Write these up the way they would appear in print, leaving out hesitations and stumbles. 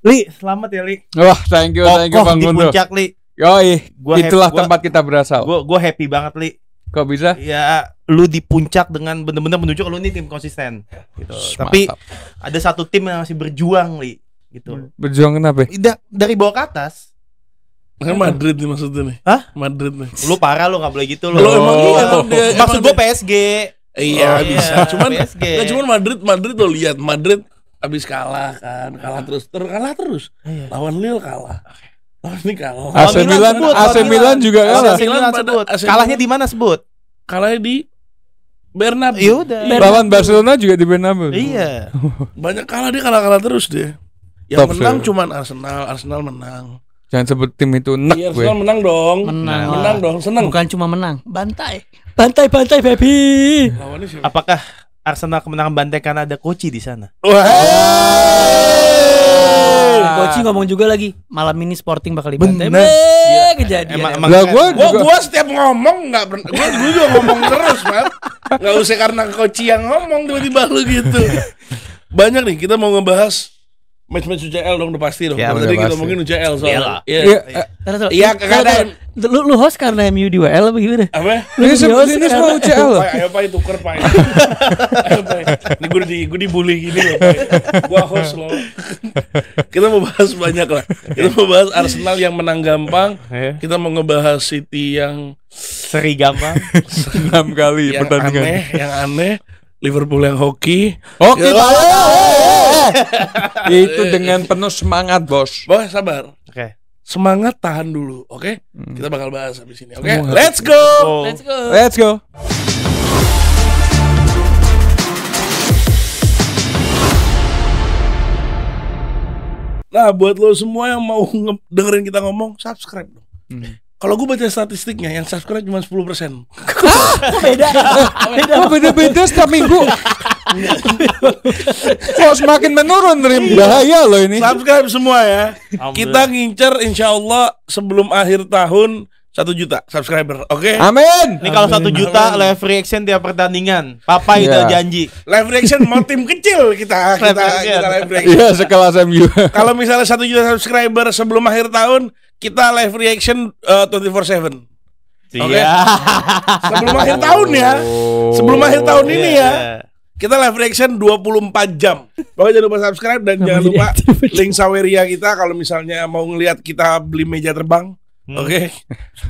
Li, selamat ya Li. Wah, thank you Bang di Guntur. puncak Li. Yoi, itulah tempat kita berasal. Gue happy banget Li. Kok bisa? Ya, lu di puncak dengan bener-bener menunjukkan lu ini tim konsisten gitu. Tapi ada satu tim yang masih berjuang Li gitu. Berjuang kenapa? Dari bawah ke atas. Kan Madrid nih maksudnya nih. Hah? Madrid nih. Lu parah lu, gak boleh gitu lu. Lu emang iya dia. Maksud gue PSG. Iya bisa. Cuman PSG. Madrid lo lihat Madrid abis kalah kan, kalah terus. Lawan Lille kalah. Lawan ini kalah. AC Milan juga kalah. AC Milan sebut. Kalahnya di mana sebut? Kalahnya di Bernabeu. Yaudah. Lawan Barcelona juga di Bernabeu. Iya. Banyak kalah terus dia. Yang Top menang sih. cuman Arsenal menang. Jangan sebut tim itu nek Iya, gue. Arsenal menang dong. Menang dong, seneng. Bukan cuma menang, bantai baby. Lawannya siapa? Apakah Arsenal kemenangan bantai karena ada Koci di sana? Wah. Coach ngomong juga lagi malam ini Sporting bakal dibantai. Bener. Iya. Kejadian. Emang Lah Gua setiap ngomong nggak pernah. Gua juga ngomong terus, man. Nggak usah karena coach yang ngomong tiba-tiba lu gitu. Banyak nih kita mau ngebahas match-match UCL dong, udah pasti dong. Ya, Tadi kita pasti. mungkin UCL soalnya. Iya. Iya, kagak. Lu host karena MU di WL apa gimana? Apa? Ini semua UCL. Pak, ayo Pak tuker Pak. Ayo Pak. Ini gue dibully gini loh Pak. Gua host loh. Kita mau bahas banyak lah. Kita mau bahas Arsenal yang menang gampang. Kita mau ngebahas City yang seri gampang. 6 kali yang pertandingan. aneh. Liverpool yang hoki. Oke, itu dengan penuh semangat, Bos. Bos, sabar. Oke. Semangat, tahan dulu, oke? Kita bakal bahas habis ini, oke? Let's go. Let's go. Nah, buat lo semua yang mau dengerin kita ngomong, subscribe dong. Kalau gue baca statistiknya, yang subscribe cuma 10%. Beda-beda setiap minggu. Kok semakin menurun, Rim? Bahaya loh ini. Subscribe semua ya. Kita ngincer insya Allah sebelum akhir tahun 1 juta subscriber, oke? Amin. Ini kalau 1 juta live reaction tiap pertandingan, Papa itu janji. Live reaction mau tim kecil kita live reaction. Iya, sekelas MU. Kalau misalnya 1 juta subscriber sebelum akhir tahun, kita live reaction 24/7. Oke. Sebelum akhir tahun ya. Sebelum akhir tahun ini ya. Kita live reaction 24 jam. Pokoknya jangan lupa subscribe dan jangan lupa link Saweria kita kalau misalnya mau ngelihat kita beli meja terbang. Oke.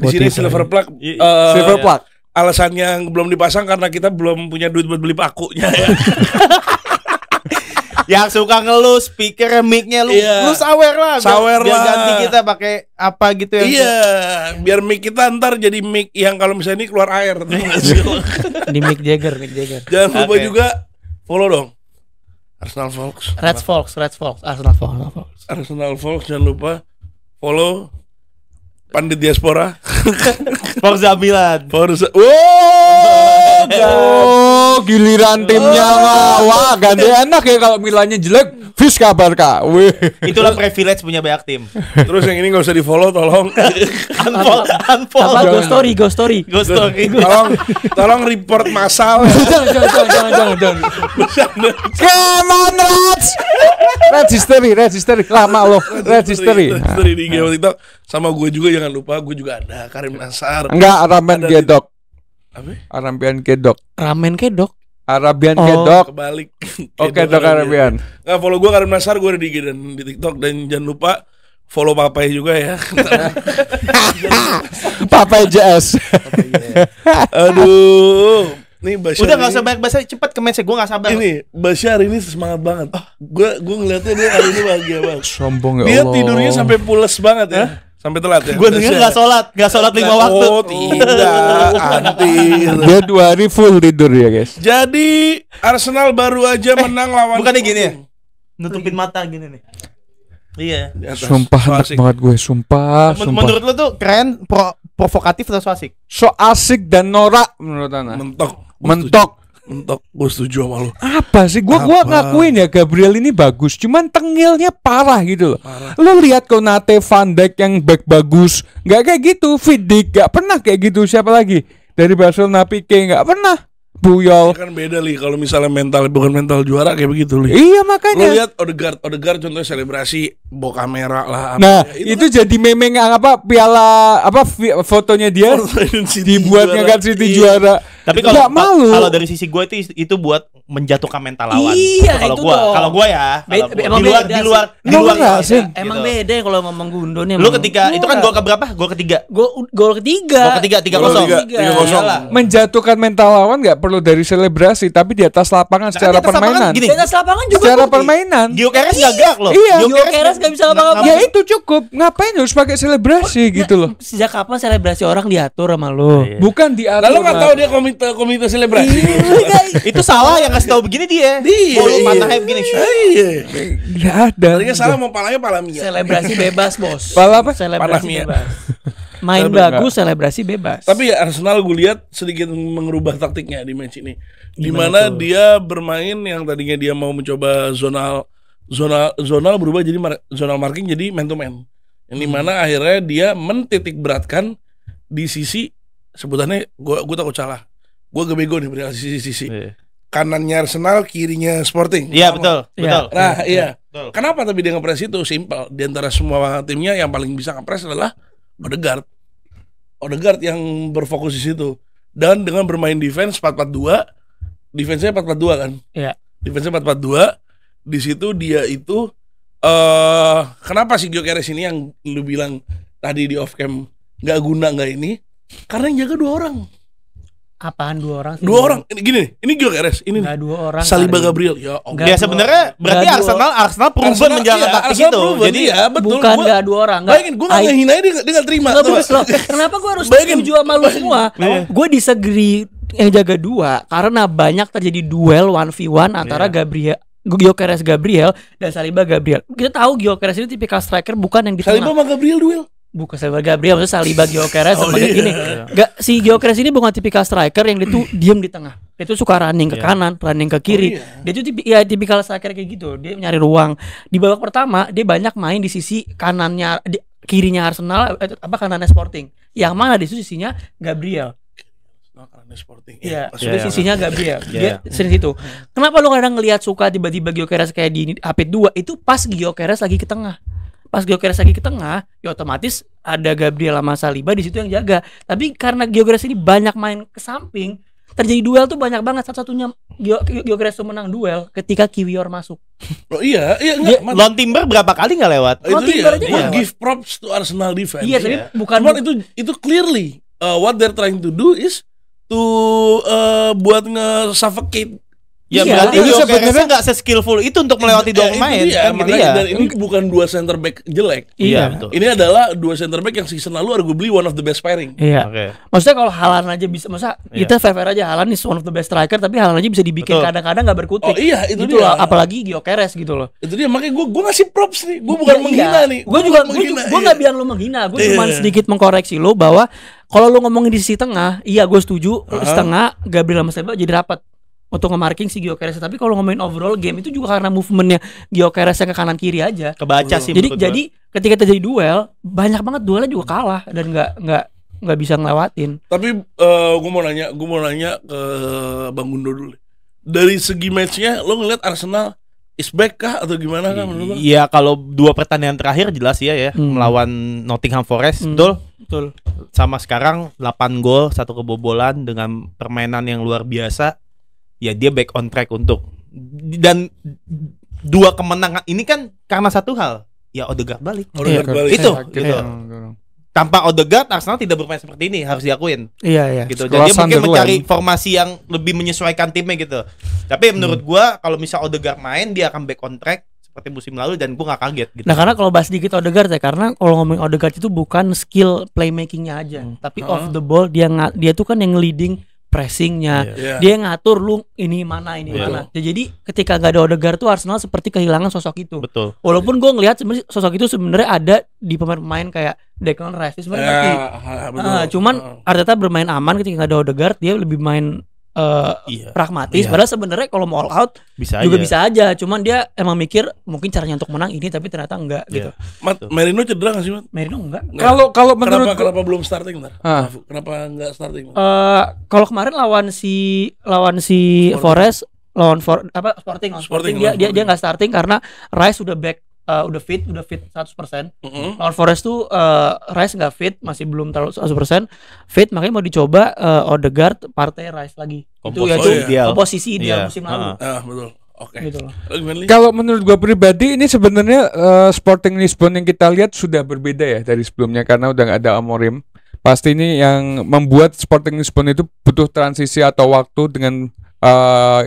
Di sini silver plug. Silver plug. Alasannya yang belum dipasang karena kita belum punya duit buat beli pakunya ya. Yang suka ngeluh speaker mic-nya lu sawer lah. Biar ganti kita pakai apa gitu ya. Iya, biar mic kita ntar jadi mic yang kalau misalnya ini keluar air. Di Mick Jagger. Jangan lupa juga follow dong Arsenal Folks. Arsenal Folks, jangan lupa follow Pandit Diaspora. Forza Milan. Giliran timnya wah ganti enak ya kalau Milannya jelek. Fis kabar Kak. Itulah privilege punya banyak tim. Terus yang ini nggak usah di follow, tolong. Apa Go Story. Tolong report massal. Jangan. Come on, Reds. Registry lama loh. Registry di TikTok. Sama gue juga jangan lupa, gue juga ada Karim Nasar. Enggak, Arabian Kedok. Apa? Ramen kedok. Arabian Kedok. Kebalik. Oke, Dok Arabian. Nggak, follow gue Karim Nasar, gue ada di IG dan di TikTok. Dan jangan lupa follow Papai juga ya. Papai JS. Aduh. Nih Basyar. Udah gak usah banyak bahasa, cepet ke match, gue gak sabar. Ini Basyar ini semangat banget. Gue ngeliatnya dia hari ini bahagia banget. Sombong ya Dia Allah. tidurnya sampai pules banget ya. Sampai telat ya. Gue denger gak sholat 5 waktu. Oh tidak, anti. Dia 2 hari full tidur ya guys. Jadi Arsenal baru aja menang lawan. Bukannya gini ya? Nutupin mata gini nih. Iya. Sumpah enak banget gue, sumpah. Menurut lo tuh keren, provokatif atau so asik? So asik dan norak menurut Ana. Mentok. Gue setuju sama lo. Apa sih? Gua ngakuin ya Gabriel ini bagus, cuman tengilnya parah gitu loh. Lo lihat Konate, Van Dijk yang back bagus, nggak kayak gitu. Vidic nggak pernah kayak gitu. Siapa lagi dari Barcelona? Pique nggak pernah. Puyol. Kan beda li kalau misalnya mental bukan mental juara kayak begitu li. Iya Lo makanya. lihat Odegaard contohnya selebrasi bawa kamera lah. Nah, apa. itu jadi meme piala fotonya dia dibuat ngangkat City juara. Tapi Nggak malu. kalau dari sisi gue itu buat menjatuhkan mental lawan. Iya, kalau itu gua, dong. kalau gua ya, Be- kalau gua. emang di luar beda di sih. luar di Emang luar enggak kita, sih? Emang gitu. beda ya kalau ngomong Gundo nih. Lu ketika itu kan gol keberapa? Gol ketiga. Gol ketiga. Gol ketiga 3-0. Gol ketiga, 3-0. Iyalah. Menjatuhkan mental lawan nggak perlu dari selebrasi, tapi di atas lapangan secara di atas lapangan permainan. gini. Di atas lapangan juga Secara bukti. permainan. Gyökeres enggak gerak loh. Iya. Gyökeres nggak bisa apa-apa. Ya itu cukup. Ngapain harus pakai selebrasi gitu loh? Sejak kapan selebrasi orang diatur sama lu? Iya. Bukan diatur. Lalu nggak Mat. tahu dia komite selebrasi. Itu salah yang ngasih tahu begini dia. Dia, Mau lu iya. patahnya begini. Iya. Nggak ada. Tadinya salah mau palanya pala Mia. Selebrasi bebas, Bos. Pala apa? Selebrasi Panah Mia. bebas. Main Tapi bagus, selebrasi bebas. Tapi ya Arsenal gue lihat sedikit mengubah taktiknya di match ini. Di mana dia bermain yang tadinya dia mau mencoba zonal berubah jadi zonal marking jadi man to man. Yang dimana akhirnya dia mentitik beratkan di sisi sebutannya gue takut salah. Gue bego nih beri sisi. Kanannya Arsenal, kirinya Sporting. Iya betul, Iya. betul. Nah, iya. Betul. Kenapa tapi dia ngepres itu? Simple. Di antara semua timnya yang paling bisa ngepres adalah Odegaard yang berfokus di situ. Dan dengan bermain defense 4-4-2, defense-nya 4-4-2 kan? Iya. Defense-nya 4-4-2. Di situ dia itu kenapa sih Gyökeres ini yang lu bilang tadi di off cam nggak guna nggak ini? Karena yang jaga 2 orang. Apaan 2 orang sih? 2 orang. Ini gini, ini Gyökeres, ini Enggak 2 orang. Saliba Karim. Gabriel. Ya Allah. Nggak Ya dua- sebenarnya berarti nggak dua- Arsenal proven Arsenal, menjalankan iya, taktik Arsenal itu. proven, Jadi iya, betul. Bukan Gua- enggak 2 orang. Bayangin, gue gak ngehinain dia gak terima. Nggak Tuh. bagus loh. Kenapa gue harus Bayangin. setuju sama lu semua? Gue disagree yang jaga 2 karena banyak terjadi duel 1v1 antara Gyökeres Gabriel dan Saliba Gabriel. Kita tahu Gyökeres ini tipikal striker bukan yang di Saliba tengah. sama Gabriel duel. Bukan Saliba Gabriel, maksudnya Saliba Gyökeres Oh, sebagai iya. gini. Si Gyökeres ini bukan tipikal striker yang dia tuh diem di tengah. Dia tuh suka running ke kanan, running ke kiri. Oh, iya. Dia tuh tipikal striker kayak gitu. Dia nyari ruang. Di babak pertama dia banyak main di sisi kanannya kirinya Arsenal kanannya Sporting. Yang mana di situ sisinya Gabriel. Sporting. Iya, Pas sudah Iya. sisinya Gabriel. Iya. Dia sering situ. Kenapa lu kadang ngelihat suka tiba-tiba Gyökeres kayak di AP 2 itu pas Gyökeres lagi ke tengah. Pas Gyökeres lagi ke tengah, ya otomatis ada Gabriel sama Saliba di situ yang jaga. Tapi karena Gyökeres ini banyak main ke samping, terjadi duel tuh banyak banget. Satu-satunya Gyökeres tuh menang duel ketika Kiwior masuk. Oh iya, enggak. Lawan Timber berapa kali nggak lewat? Itu Timber aja dia. nggak Give props to Arsenal defense. Iya, tapi bukan Cuman itu clearly what they're trying to do is to buat nge-suffocate. Ya Iya, berarti itu Gyökeresnya sebenarnya- nggak se-skillful itu untuk melewati 2 pemain Itu dia, kan gitu makanya, ya. dan ini bukan 2 center back jelek. Iya, betul. Ini adalah 2 center back yang season lalu arguably one of the best pairing. Iya. Oke. Maksudnya kalau Haaland aja bisa, masa Iya. kita fair aja Haaland is one of the best striker, tapi Haaland aja bisa dibikin Betul. kadang-kadang nggak berkutik. Oh iya, itu Gitu dia. loh, apalagi Gyökeres gitu loh. Itu dia, makanya gue ngasih props nih. Gue bukan Iya, menghina nih. Gue juga bukan menghina, gue nggak iya. bilang lu menghina. Gue Iya. cuma sedikit mengkoreksi lu bahwa kalau lu ngomongin di sisi tengah, iya gue setuju. Setengah Gabriel sama Saliba jadi rapat untuk nge-marking si Gyökeres. Tapi kalau ngomongin overall game itu juga karena movementnya Gyökeres yang ke kanan kiri aja. Kebaca sih. Jadi menurut jadi ketika terjadi duel, banyak banget duelnya juga kalah dan nggak bisa ngelewatin. Tapi gue mau nanya ke Bang Gundo dulu. Dari segi matchnya, lo ngeliat Arsenal is back kah atau gimana kan menurut lo? Iya, kalau 2 pertandingan terakhir jelas ya melawan Nottingham Forest, betul. Betul. Sama sekarang 8 gol, 1 kebobolan dengan permainan yang luar biasa. Ya dia back on track untuk dan 2 kemenangan ini kan karena satu hal. Ya Odegaard balik. Odegaard Iya, balik. Itu, Sakit. gitu. Tanpa Odegaard Arsenal tidak bermain seperti ini, harus diakuin. Iya. Gitu. Sekelas Jadi dia mungkin Sunderland. mencari formasi yang lebih menyesuaikan timnya gitu. Tapi menurut gua kalau misal Odegaard main dia akan back on track seperti musim lalu dan gua nggak kaget gitu. Nah karena kalau bahas sedikit Odegaard ya, karena kalau ngomongin Odegaard itu bukan skill playmakingnya aja, tapi off the ball dia tuh kan yang leading pressingnya, Iya. dia ngatur lu ini mana ini Iya. mana. Ya, jadi ketika gak ada Odegaard tuh Arsenal seperti kehilangan sosok itu. Betul. Walaupun gue ngelihat sebenarnya sosok itu sebenarnya ada di pemain-pemain kayak Declan Rice sebenarnya ngerti. Betul. Cuman Arteta bermain aman ketika gak ada Odegaard, dia lebih main pragmatis. Iya. Padahal sebenarnya kalau mau all out Bisa juga aja. bisa aja. Cuman dia emang mikir mungkin caranya untuk menang ini, tapi ternyata enggak gitu. Mat, Merino cedera gak sih, Mat? Merino enggak. Kalau menurut Kenapa belum starting ntar? Ah. Kenapa nggak starting? Kalau kemarin lawan si Forest, Sporting dia nggak starting karena Rice udah back, udah fit 100%. Lawan Forest tuh Rice nggak fit, masih belum terlalu 100% fit, makanya mau dicoba Odegaard, Partey, Rice lagi. Komposisi ideal musim lalu. Betul. Oke. Gitu loh. Kalau menurut gua pribadi ini sebenarnya Sporting Lisbon yang kita lihat sudah berbeda ya dari sebelumnya karena udah nggak ada Amorim. Pasti ini yang membuat Sporting Lisbon itu butuh transisi atau waktu dengan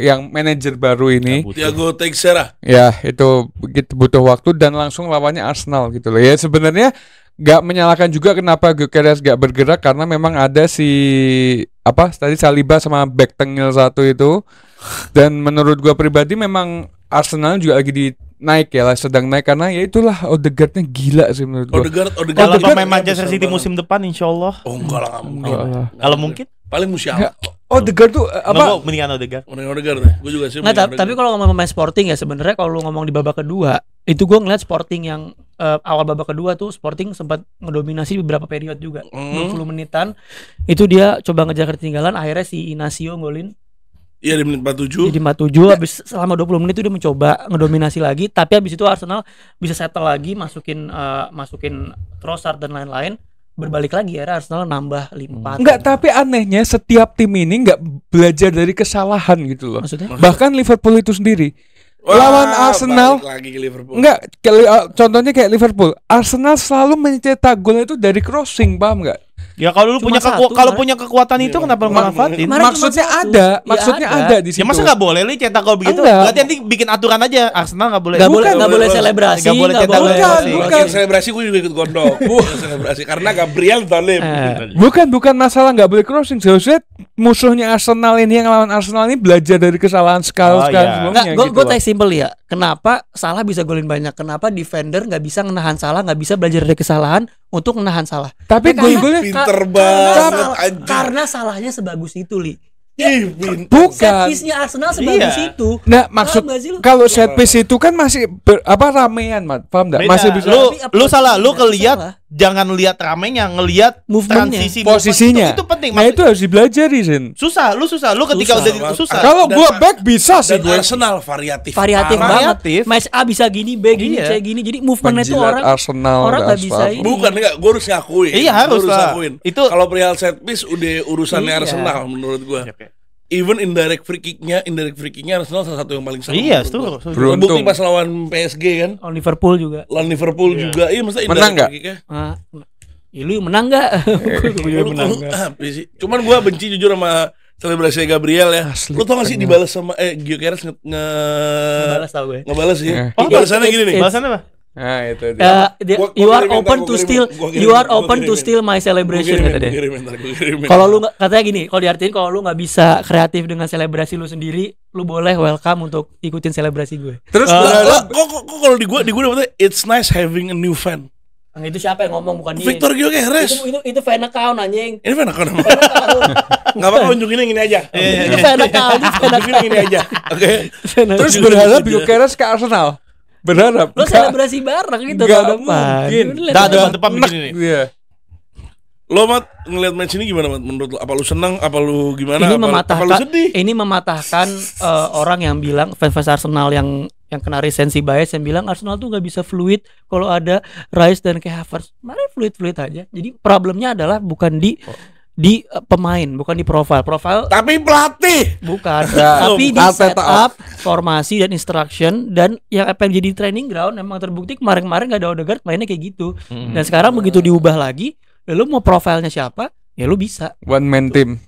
yang manajer baru ini. Thiago Teixeira. Ya itu begitu butuh waktu dan langsung lawannya Arsenal gitu loh. Ya sebenarnya nggak menyalahkan juga kenapa Gyökeres nggak bergerak karena memang ada tadi Saliba sama back tengil satu itu. Dan menurut gua pribadi memang Arsenal juga lagi naik ya lah, sedang naik karena ya itulah Odegaardnya gila sih menurut gua. Odegaard Kalau pemain Manchester City musim depan insyaallah. Oh enggak lah, Kalau mungkin paling Musiala. Odegaard tuh apa? Mendingan Odegaard. Gue juga sih. Tapi kalau ngomong pemain Sporting ya sebenarnya kalau lu ngomong di babak kedua itu gue ngeliat Sporting yang awal babak kedua tuh Sporting sempat ngedominasi beberapa periode juga. 20 menitan itu dia coba ngejar ketinggalan, akhirnya si Inacio golin. Iya di menit 47. Jadi 47 habis selama 20 menit itu dia mencoba ngedominasi lagi, tapi habis itu Arsenal bisa settle lagi, masukin Trossard dan lain-lain. Berbalik lagi ya Arsenal nambah 4. Enggak, tapi anehnya setiap tim ini enggak belajar dari kesalahan gitu loh. Maksudnya? Bahkan Liverpool itu sendiri. Lawan Arsenal lagi ke Liverpool. enggak, contohnya kayak Liverpool. Arsenal selalu mencetak gol itu dari crossing, paham enggak? Ya kalau lu Cuma punya kekuatan itu kenapa lu manfaatin? Maksudnya ada di situ. Ya masa nggak boleh lu cetak gol begitu? Enggak. Berarti nanti bikin aturan aja Arsenal nggak boleh. Nggak boleh selebrasi, nggak boleh cetak gol. Bukan selebrasi, gue juga ikut gondok. Selebrasi karena Gabriel Zalim. Bukan masalah nggak boleh crossing. Seharusnya musuhnya Arsenal ini yang lawan Arsenal ini belajar dari kesalahan sekali sebelumnya. Gue take simple ya. Kenapa Salah bisa golin banyak? Kenapa defender nggak bisa menahan Salah, nggak bisa belajar dari kesalahan untuk menahan Salah? Tapi gol-golnya pinter banget anjing. Karena salahnya sebagus itu, Li. Bukan. Set piece-nya Arsenal sebagus itu. Nah, maksud nggak sih lu? kalau set piece itu kan masih ramean, Mat. Paham enggak? Beda. Masih bisa. Lu salah, lu ngelihat jangan lihat ramenya, ngelihat Movementnya. transisi Posisinya. itu penting. Nah, itu harus dipelajari, Sin. Susah. Lu ketika udah susah. Kalau gua back bisa sih Dan gue. Arsenal variatif Banget. Match A bisa gini, B gini, C gini. Jadi movementnya itu Menjilat orang Arsenal, orang nggak bisa ini. Bukan enggak, gue harus ngakuin. Iya, harus lah. Itu kalau perihal set piece udah urusannya Iya. Arsenal menurut gue. Even indirect free kicknya Arsenal salah satu yang paling serem. Iya, menurut setuju. gua. Beruntung. Bukti pas lawan PSG kan, Oh, Liverpool juga. lawan Liverpool juga. Iya, maksudnya Menang indirect nggak? free kicknya. Ya lu menang nggak? Apa sih? Cuman gue benci jujur sama selebrasi Gabriel ya. Asli, Lu tau gak sih dibalas sama Gyökeres Balas tau gue. ngebales sih. Eh. Balasannya gini nih. Bahasannya apa? Nah, itu dia. You are open to steal my celebration kata dia. Kalau lu nggak, katanya gini, kalau diartiin kalau lu nggak bisa kreatif dengan selebrasi lu sendiri, lu boleh welcome untuk ikutin selebrasi gue. Terus kok kalau di gue dapetnya it's nice having a new fan. Yang itu siapa yang ngomong, bukan dia. Victor Gyökeres. Itu fan account anjing. Ini fan account nama. Enggak apa-apa, unjukin yang ini aja. Itu fan account. Unjukin yang ini aja. Oke. Terus berharap Gyökeres ke Arsenal. Berharap. Lu selebrasi bareng gitu Nggak tahun depan. mungkin. Lu lihat Dah aja. depan begini nih. Iya. Lo Mat ngeliat match ini gimana Mat? Menurut lo apa lu senang, apa lu gimana? Ini apa lu sedih? mematahkan orang yang bilang fans Arsenal yang kena recensi bias yang bilang Arsenal tuh nggak bisa fluid kalau ada Rice dan Kai Havertz. Mari fluid aja. Jadi problemnya adalah bukan di pemain, bukan di profile Tapi pelatih. bukan, Ya, tapi di Arteta setup, formasi dan instruction, dan yang apa yang jadi training ground emang terbukti kemarin nggak ada Odegaard mainnya kayak gitu. Dan sekarang begitu diubah lagi, ya lu mau profilnya siapa, ya lu bisa. One man team.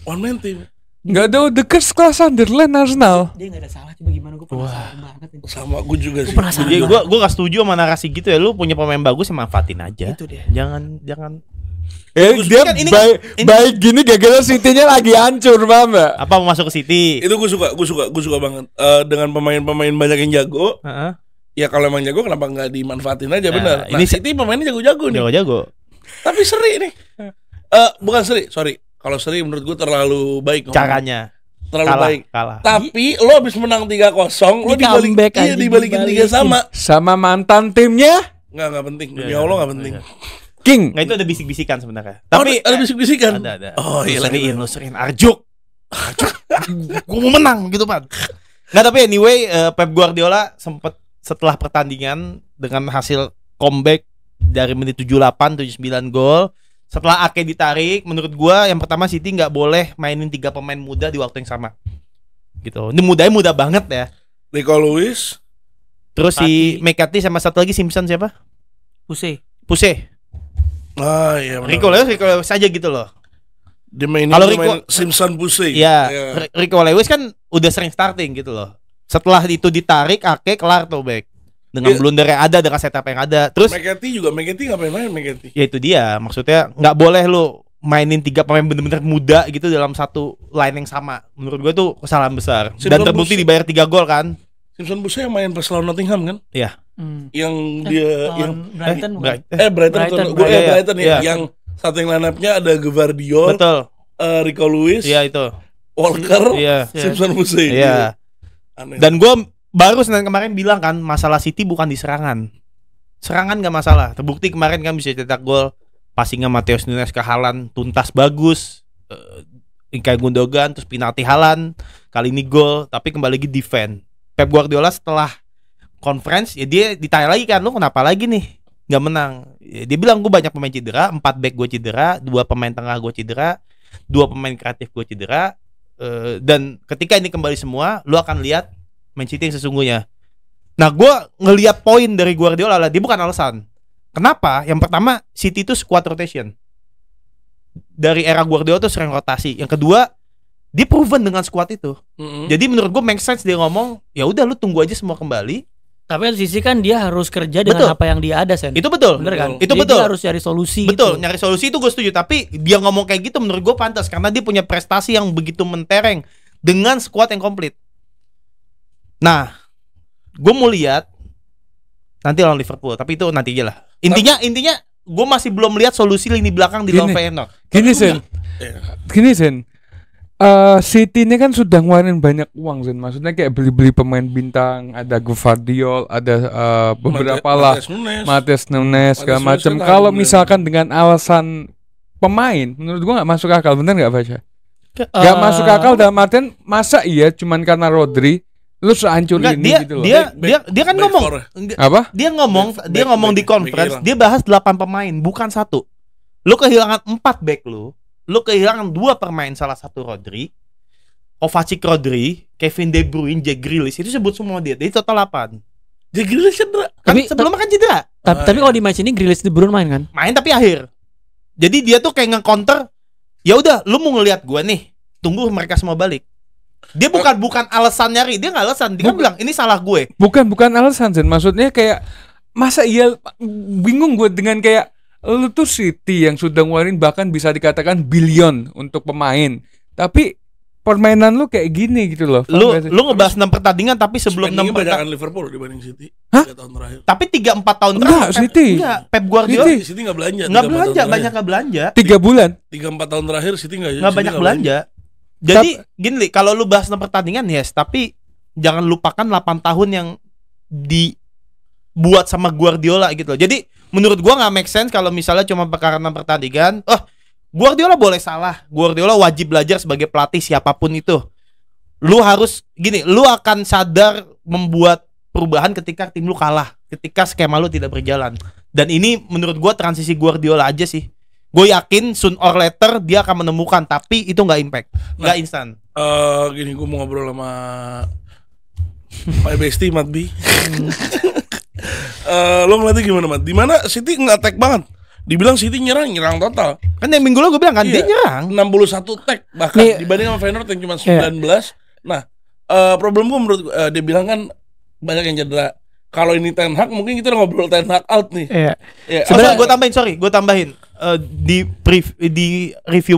One man team. Enggak ada Odegaard kelas Sunderland Arsenal. Dia nggak ada salah, coba gimana gue penasaran banget. Sama gue juga sih. Penasaran Jadi banget. gue gak setuju sama narasi gitu ya. Lu punya pemain bagus ya manfaatin aja. Itu dia. Jangan Dia Kan ini- baik gini gara-gara City-nya lagi hancur, paham enggak? apa mau masuk ke City. Itu gue suka banget. Dengan pemain-pemain banyak yang jago. Heeh. Ya kalau emang jago kenapa nggak dimanfaatin aja, Nah, benar. Nah, ini City pemainnya jago-jago nih. Jago-jago. Tapi seri nih. Bukan seri, sorry. Kalau seri menurut gue terlalu baik ngomong. Caranya terlalu baik. kalah. Tapi lo habis menang 3-0, lo Di comeback aja, dibalikin 3 sama. Sama mantan timnya Enggak penting. Demi Allah enggak penting. King. Nggak, itu ada bisik-bisikan sebenarnya. Tapi ada bisik-bisikan. Ada. Oh iya lagi. Lu seriin Arjuk. Gue mau menang gitu, Pak. Nggak, tapi anyway, Pep Guardiola sempat setelah pertandingan dengan hasil comeback dari menit 78 79 gol. Setelah Ake ditarik, menurut gua yang pertama City nggak boleh mainin 3 pemain muda di waktu yang sama. Gitu. Ini mudanya muda banget ya. Rico Lewis, Terus si McCarthy sama satu lagi Simpson siapa? Puse. ah iya benar. Rico Lewis aja gitu loh. Kalau Simpson Pusey. Iya, Rico Lewis kan udah sering starting gitu loh. Setelah itu ditarik, Ake kelar tuh back. Dengan blunder yang ada, dengan setup yang ada. Terus McCarthy ngapain main McCarthy? ya itu dia, maksudnya nggak boleh lu mainin 3 pemain bener-bener muda gitu dalam satu line yang sama. Menurut gue tuh kesalahan besar. Dan terbukti dibayar 3 gol kan. Simpson Pusey yang main pas lawan Nottingham kan? Iya. Yang dia yang Brighton. Brighton ya. Yang starting line-up-nya ada Gvardiol, Betul. Rico Lewis, Iya itu. Walker, Iya. Simpson Pusey. Iya. Aneh. Dan gue baru Senin kemarin bilang kan, masalah City bukan di serangan. Serangan gak masalah. Terbukti kemarin kan bisa cetak gol. Passingnya Matheus Nunes ke Haaland tuntas bagus. Ilkay Gundogan, terus penalti Haaland. Kali ini gol, tapi kembali lagi defend. Pep Guardiola setelah conference ya dia ditanya lagi kan, lu kenapa lagi nih nggak menang? Ya, dia bilang gue banyak pemain cedera, 4 back gue cedera, 2 pemain tengah gue cedera, 2 pemain kreatif gue cedera. Dan ketika ini kembali semua, lu akan lihat Man City yang sesungguhnya. Nah, gue ngelihat poin dari Guardiola lah, dia bukan alasan. Kenapa? Yang pertama, City itu squad rotation. Dari era Guardiola tuh sering rotasi. Yang kedua, dia proven dengan squad itu. Jadi menurut gue make sense dia ngomong, ya udah lu tunggu aja semua kembali. Tapi di sisi kan dia harus kerja dengan apa yang dia ada, Sen. Itu betul. Bener kan? Itu Dia betul. harus cari solusi. Betul, nyari solusi itu gue setuju. Tapi dia ngomong kayak gitu menurut gue pantas karena dia punya prestasi yang begitu mentereng dengan squad yang komplit. Nah, gue mau lihat nanti lawan Liverpool, tapi itu nanti aja lah. Intinya gue masih belum lihat solusi lini belakang di lawan Feyenoord. Gini Sen. City ini kan sudah ngeluarin banyak uang Sen. Maksudnya kayak beli-beli pemain bintang, ada Gvardiol, ada beberapa lah Matheus Nunes segala macam. Kalau misalkan dengan alasan pemain, menurut gua nggak masuk akal, bener nggak Basya? Nggak masuk akal dalam artian masa iya cuman karena Rodri lu sehancur ini gitu loh. Dia kan ngomong apa? Dia ngomong di conference, dia bahas 8 pemain, bukan 1. Lu kehilangan 4 back lu kehilangan 2 pemain, salah satu Rodri, Kovacic Rodri, Kevin De Bruyne, Jack Grealish, itu sebut semua dia. Jadi total 8. Jack Grealish cedera. Tapi sebelumnya kan cedera. Tapi kalau di match ini Grealish De Bruyne main kan? Main tapi akhir. Jadi dia tuh kayak nge-counter, ya udah lu mau ngelihat gua nih, tunggu mereka semua balik. Dia bukan alasan nyari, dia nggak alasan, dia bilang ini salah gue. Bukan alasan Zen, maksudnya kayak masa iya, bingung gue dengan kayak lu tuh City yang sudah ngeluarin bahkan bisa dikatakan billion untuk pemain, tapi permainan lu kayak gini gitu loh. Lu ngebahas 6 pertandingan tapi sebelum 6 pertandingan Liverpool dibanding City. Hah? 3 tahun terakhir. Tapi 3-4 tahun enggak, City. Enggak, Pep Guardiola City enggak belanja. Banyak enggak belanja. 3 bulan. 3-4 tahun terakhir City enggak banyak belanja. Jadi gini, kalau lu bahas 6 pertandingan yes, tapi jangan lupakan 8 tahun yang dibuat sama Guardiola gitu loh. Jadi menurut gua nggak make sense kalau misalnya cuma perkara 6 pertandingan. Guardiola boleh salah. Guardiola wajib belajar sebagai pelatih siapapun itu. Lu harus gini, lu akan sadar membuat perubahan ketika tim lu kalah, ketika skema lu tidak berjalan. Dan ini menurut gua transisi Guardiola aja sih. Gue yakin soon or later dia akan menemukan, tapi itu nggak impact, nggak instan. Gini, gue mau ngobrol sama my bestie Mat B. Lo ngeliatnya gimana Mat? Dimana City nge-attack banget. Dibilang City nyerang total. Kan yang minggu lalu gue bilang kan dia nyerang 61 tag bahkan dibanding sama Feyenoord yang cuma 19. Nah, problem gue menurut dia bilang kan banyak yang cedera. Kalau ini Ten Hag mungkin kita udah ngobrol Ten Hag out nih. Iya. Sebenarnya gue tambahin di review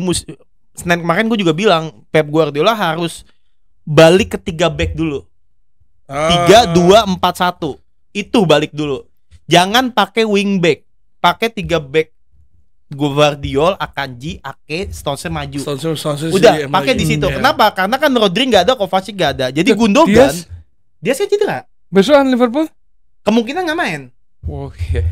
Senin kemarin gue juga bilang Pep Guardiola harus balik ke 3 back dulu. 3-2-4-1. Itu balik dulu. Jangan pakai wing back. Pakai 3 back Gvardiol, Akanji, Ake, Stones maju. Stones Udah pakai di situ. Kenapa? Karena kan Rodri nggak ada, Kovacic nggak ada. Jadi Gundogan dia sih cedera. Besokan Liverpool? Kemungkinan nggak main. Oke.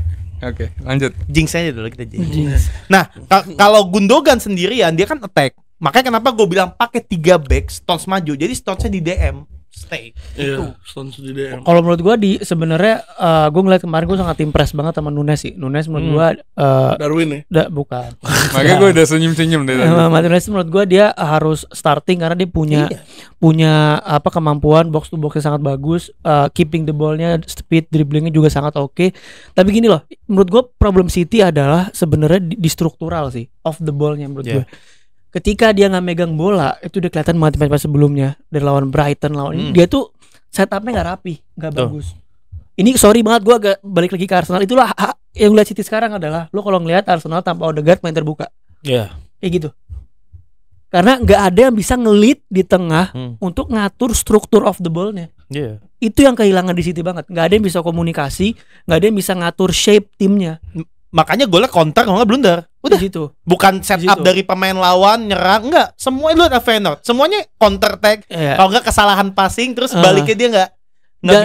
Oke, lanjut. Jinx aja dulu kita jinx. Nah, kalau Gundogan sendirian dia kan attack. Makanya kenapa gue bilang pakai 3 back, Stones maju. Jadi Stonesnya di DM, stay. Iya, Stones di DM. Kalau menurut gua sebenarnya gue ngeliat kemarin gue sangat impress banget sama Nunes sih. Nunes menurut gua Darwin bukan. Makanya gue udah senyum-senyum deh. Nunes menurut gua dia harus starting karena dia punya apa kemampuan box to boxnya sangat bagus, keeping the ball-nya, speed dribblingnya juga sangat oke. Tapi gini loh, menurut gua problem City adalah sebenarnya di struktural sih, off the ball-nya menurut gua. Ketika dia nggak megang bola, itu udah kelihatan match-match sebelumnya dari lawan Brighton ini dia tuh setupnya nggak rapi, nggak bagus. Ini sorry banget gue agak balik lagi ke Arsenal. Itulah yang lihat City sekarang adalah lo kalau ngelihat Arsenal tanpa Odegaard main terbuka. Iya. Kayak gitu. Karena nggak ada yang bisa ngelit di tengah untuk ngatur struktur of the ball-nya. Iya. Itu yang kehilangan di City banget. Nggak ada yang bisa komunikasi, nggak ada yang bisa ngatur shape timnya. Makanya golnya counter kalau nggak blunder. Udah gitu. Bukan setup dari pemain lawan nyerang, enggak. Semua lu ada Feyenoord. Semuanya counter attack. Kalau nggak kesalahan passing terus baliknya dia nggak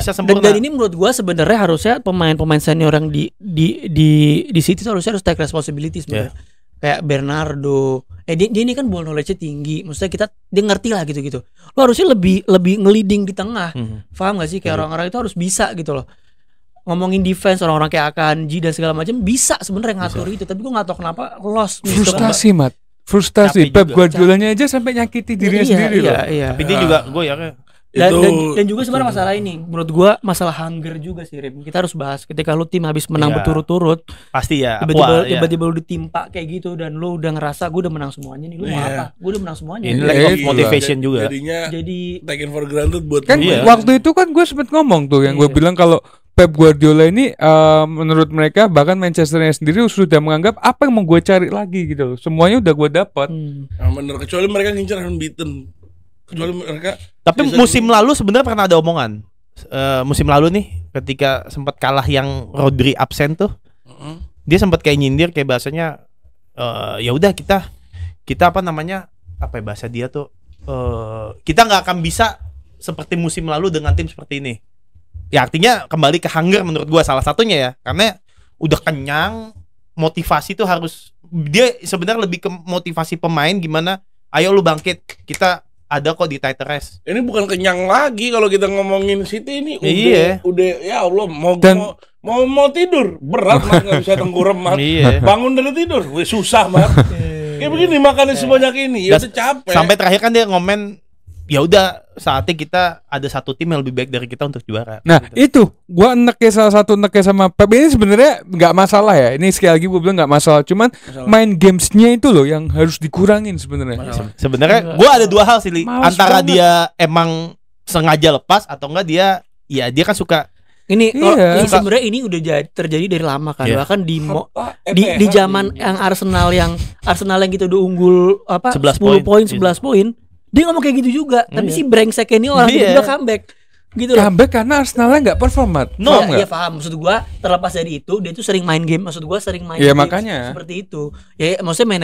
bisa sempurna. Dan ini menurut gua sebenarnya harusnya pemain-pemain senior yang di City harusnya harus take responsibility sebenarnya. Kayak Bernardo. Dia ini kan ball knowledge-nya tinggi. Maksudnya dia ngerti lah gitu-gitu. Lo harusnya lebih nge-leading di tengah. Paham gak sih? Kayak orang-orang itu harus bisa gitu loh. Ngomongin defense orang-orang kayak Akanji dan segala macam bisa sebenarnya ngatur itu, tapi gue nggak tahu kenapa lost. Frustasi, Mat. Frustasi. Pep Guardiolanya aja sampai nyakiti dirinya sendiri loh. Iya. Tapi dia juga gue ya. Dan juga sebenarnya masalah ini, menurut gue masalah hunger juga sih, Rim. Kita harus bahas ketika lu tim habis menang berturut-turut, pasti ya. Tiba-tiba lu ditimpa kayak gitu dan lu udah ngerasa gue udah menang semuanya nih. Lu mau apa? Gue udah menang semuanya. Ini lack of motivation juga. Jadi taken for granted buat kan waktu itu kan gue sempet ngomong tuh yang gue bilang kalau Pep Guardiola ini menurut mereka bahkan Manchesternya sendiri sudah menganggap apa yang mau gue cari lagi gitu loh. Semuanya udah gue dapat. Nah, bener, kecuali mereka ngincar unbeaten. Kecuali mereka. Tapi musim lalu sebenarnya pernah ada omongan. Musim lalu nih ketika sempat kalah yang Rodri absen tuh. Dia sempat kayak nyindir kayak bahasanya ya udah kita apa namanya? Apa ya bahasa dia tuh kita nggak akan bisa seperti musim lalu dengan tim seperti ini. Ya artinya kembali ke hunger menurut gua salah satunya ya, karena udah kenyang, motivasi tuh harus dia sebenarnya lebih ke motivasi pemain gimana, ayo lu bangkit, kita ada kok di title race. Ini bukan kenyang lagi kalau kita ngomongin City ini udah ya Allah mau tidur berat Mat, nggak bisa tengkurap Mat. Bangun dari tidur, susah Mat. Kayak begini makannya sebanyak ini, ya udah capek. Sampai terakhir kan dia ngomen ya udah saatnya kita ada satu tim yang lebih baik dari kita untuk juara. Nah gitu. Itu gua salah satu sama Pep ini sebenarnya nggak masalah ya. Ini sekali lagi gua bilang nggak masalah. Cuman main gamesnya itu loh yang harus dikurangin sebenarnya. Sebenarnya gua ada dua hal sih, antara dia emang sengaja lepas atau enggak dia kan suka. Ini sebenarnya ini udah terjadi dari lama kan. Bahkan di zaman yang Arsenal yang kita udah unggul 10 poin 11 poin. Dia ngomong kayak gitu juga, tapi si brengsek ini orang tiba-tiba comeback gitu loh. Comeback karena Arsenalnya nggak perform, Mat. Iya paham. Maksud gua terlepas dari itu, dia tuh sering main game. Maksud gua sering main game makanya seperti itu. Ya maksudnya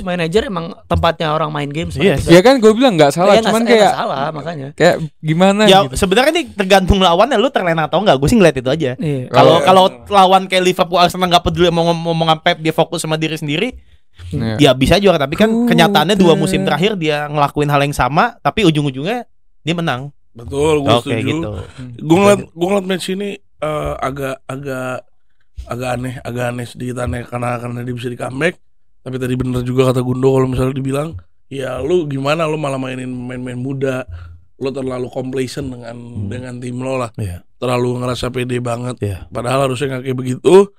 manajer emang tempatnya orang main game. Ya kan gue bilang nggak salah, cuman kayak salah makanya. Kayak gimana? Ya gitu. sebenarnya ini tergantung lawannya, lu terlena atau enggak. Gue sih ngeliat itu aja. Kalau lawan kayak Liverpool, Arsenal nggak peduli mau ngomong Pep, dia fokus sama diri sendiri. Ya bisa juga, tapi kan kenyataannya 2 musim terakhir dia ngelakuin hal yang sama, tapi ujung-ujungnya dia menang. Betul, gue setuju. Gitu. Gue ngeliat match ini agak aneh sedikit aneh karena dia bisa di comeback. Tapi tadi bener juga kata Gundo kalau misalnya dibilang, ya lu gimana lu malah mainin main-main muda, lu terlalu complacent dengan tim lo lah, terlalu ngerasa pede banget. Padahal harusnya nggak kayak begitu.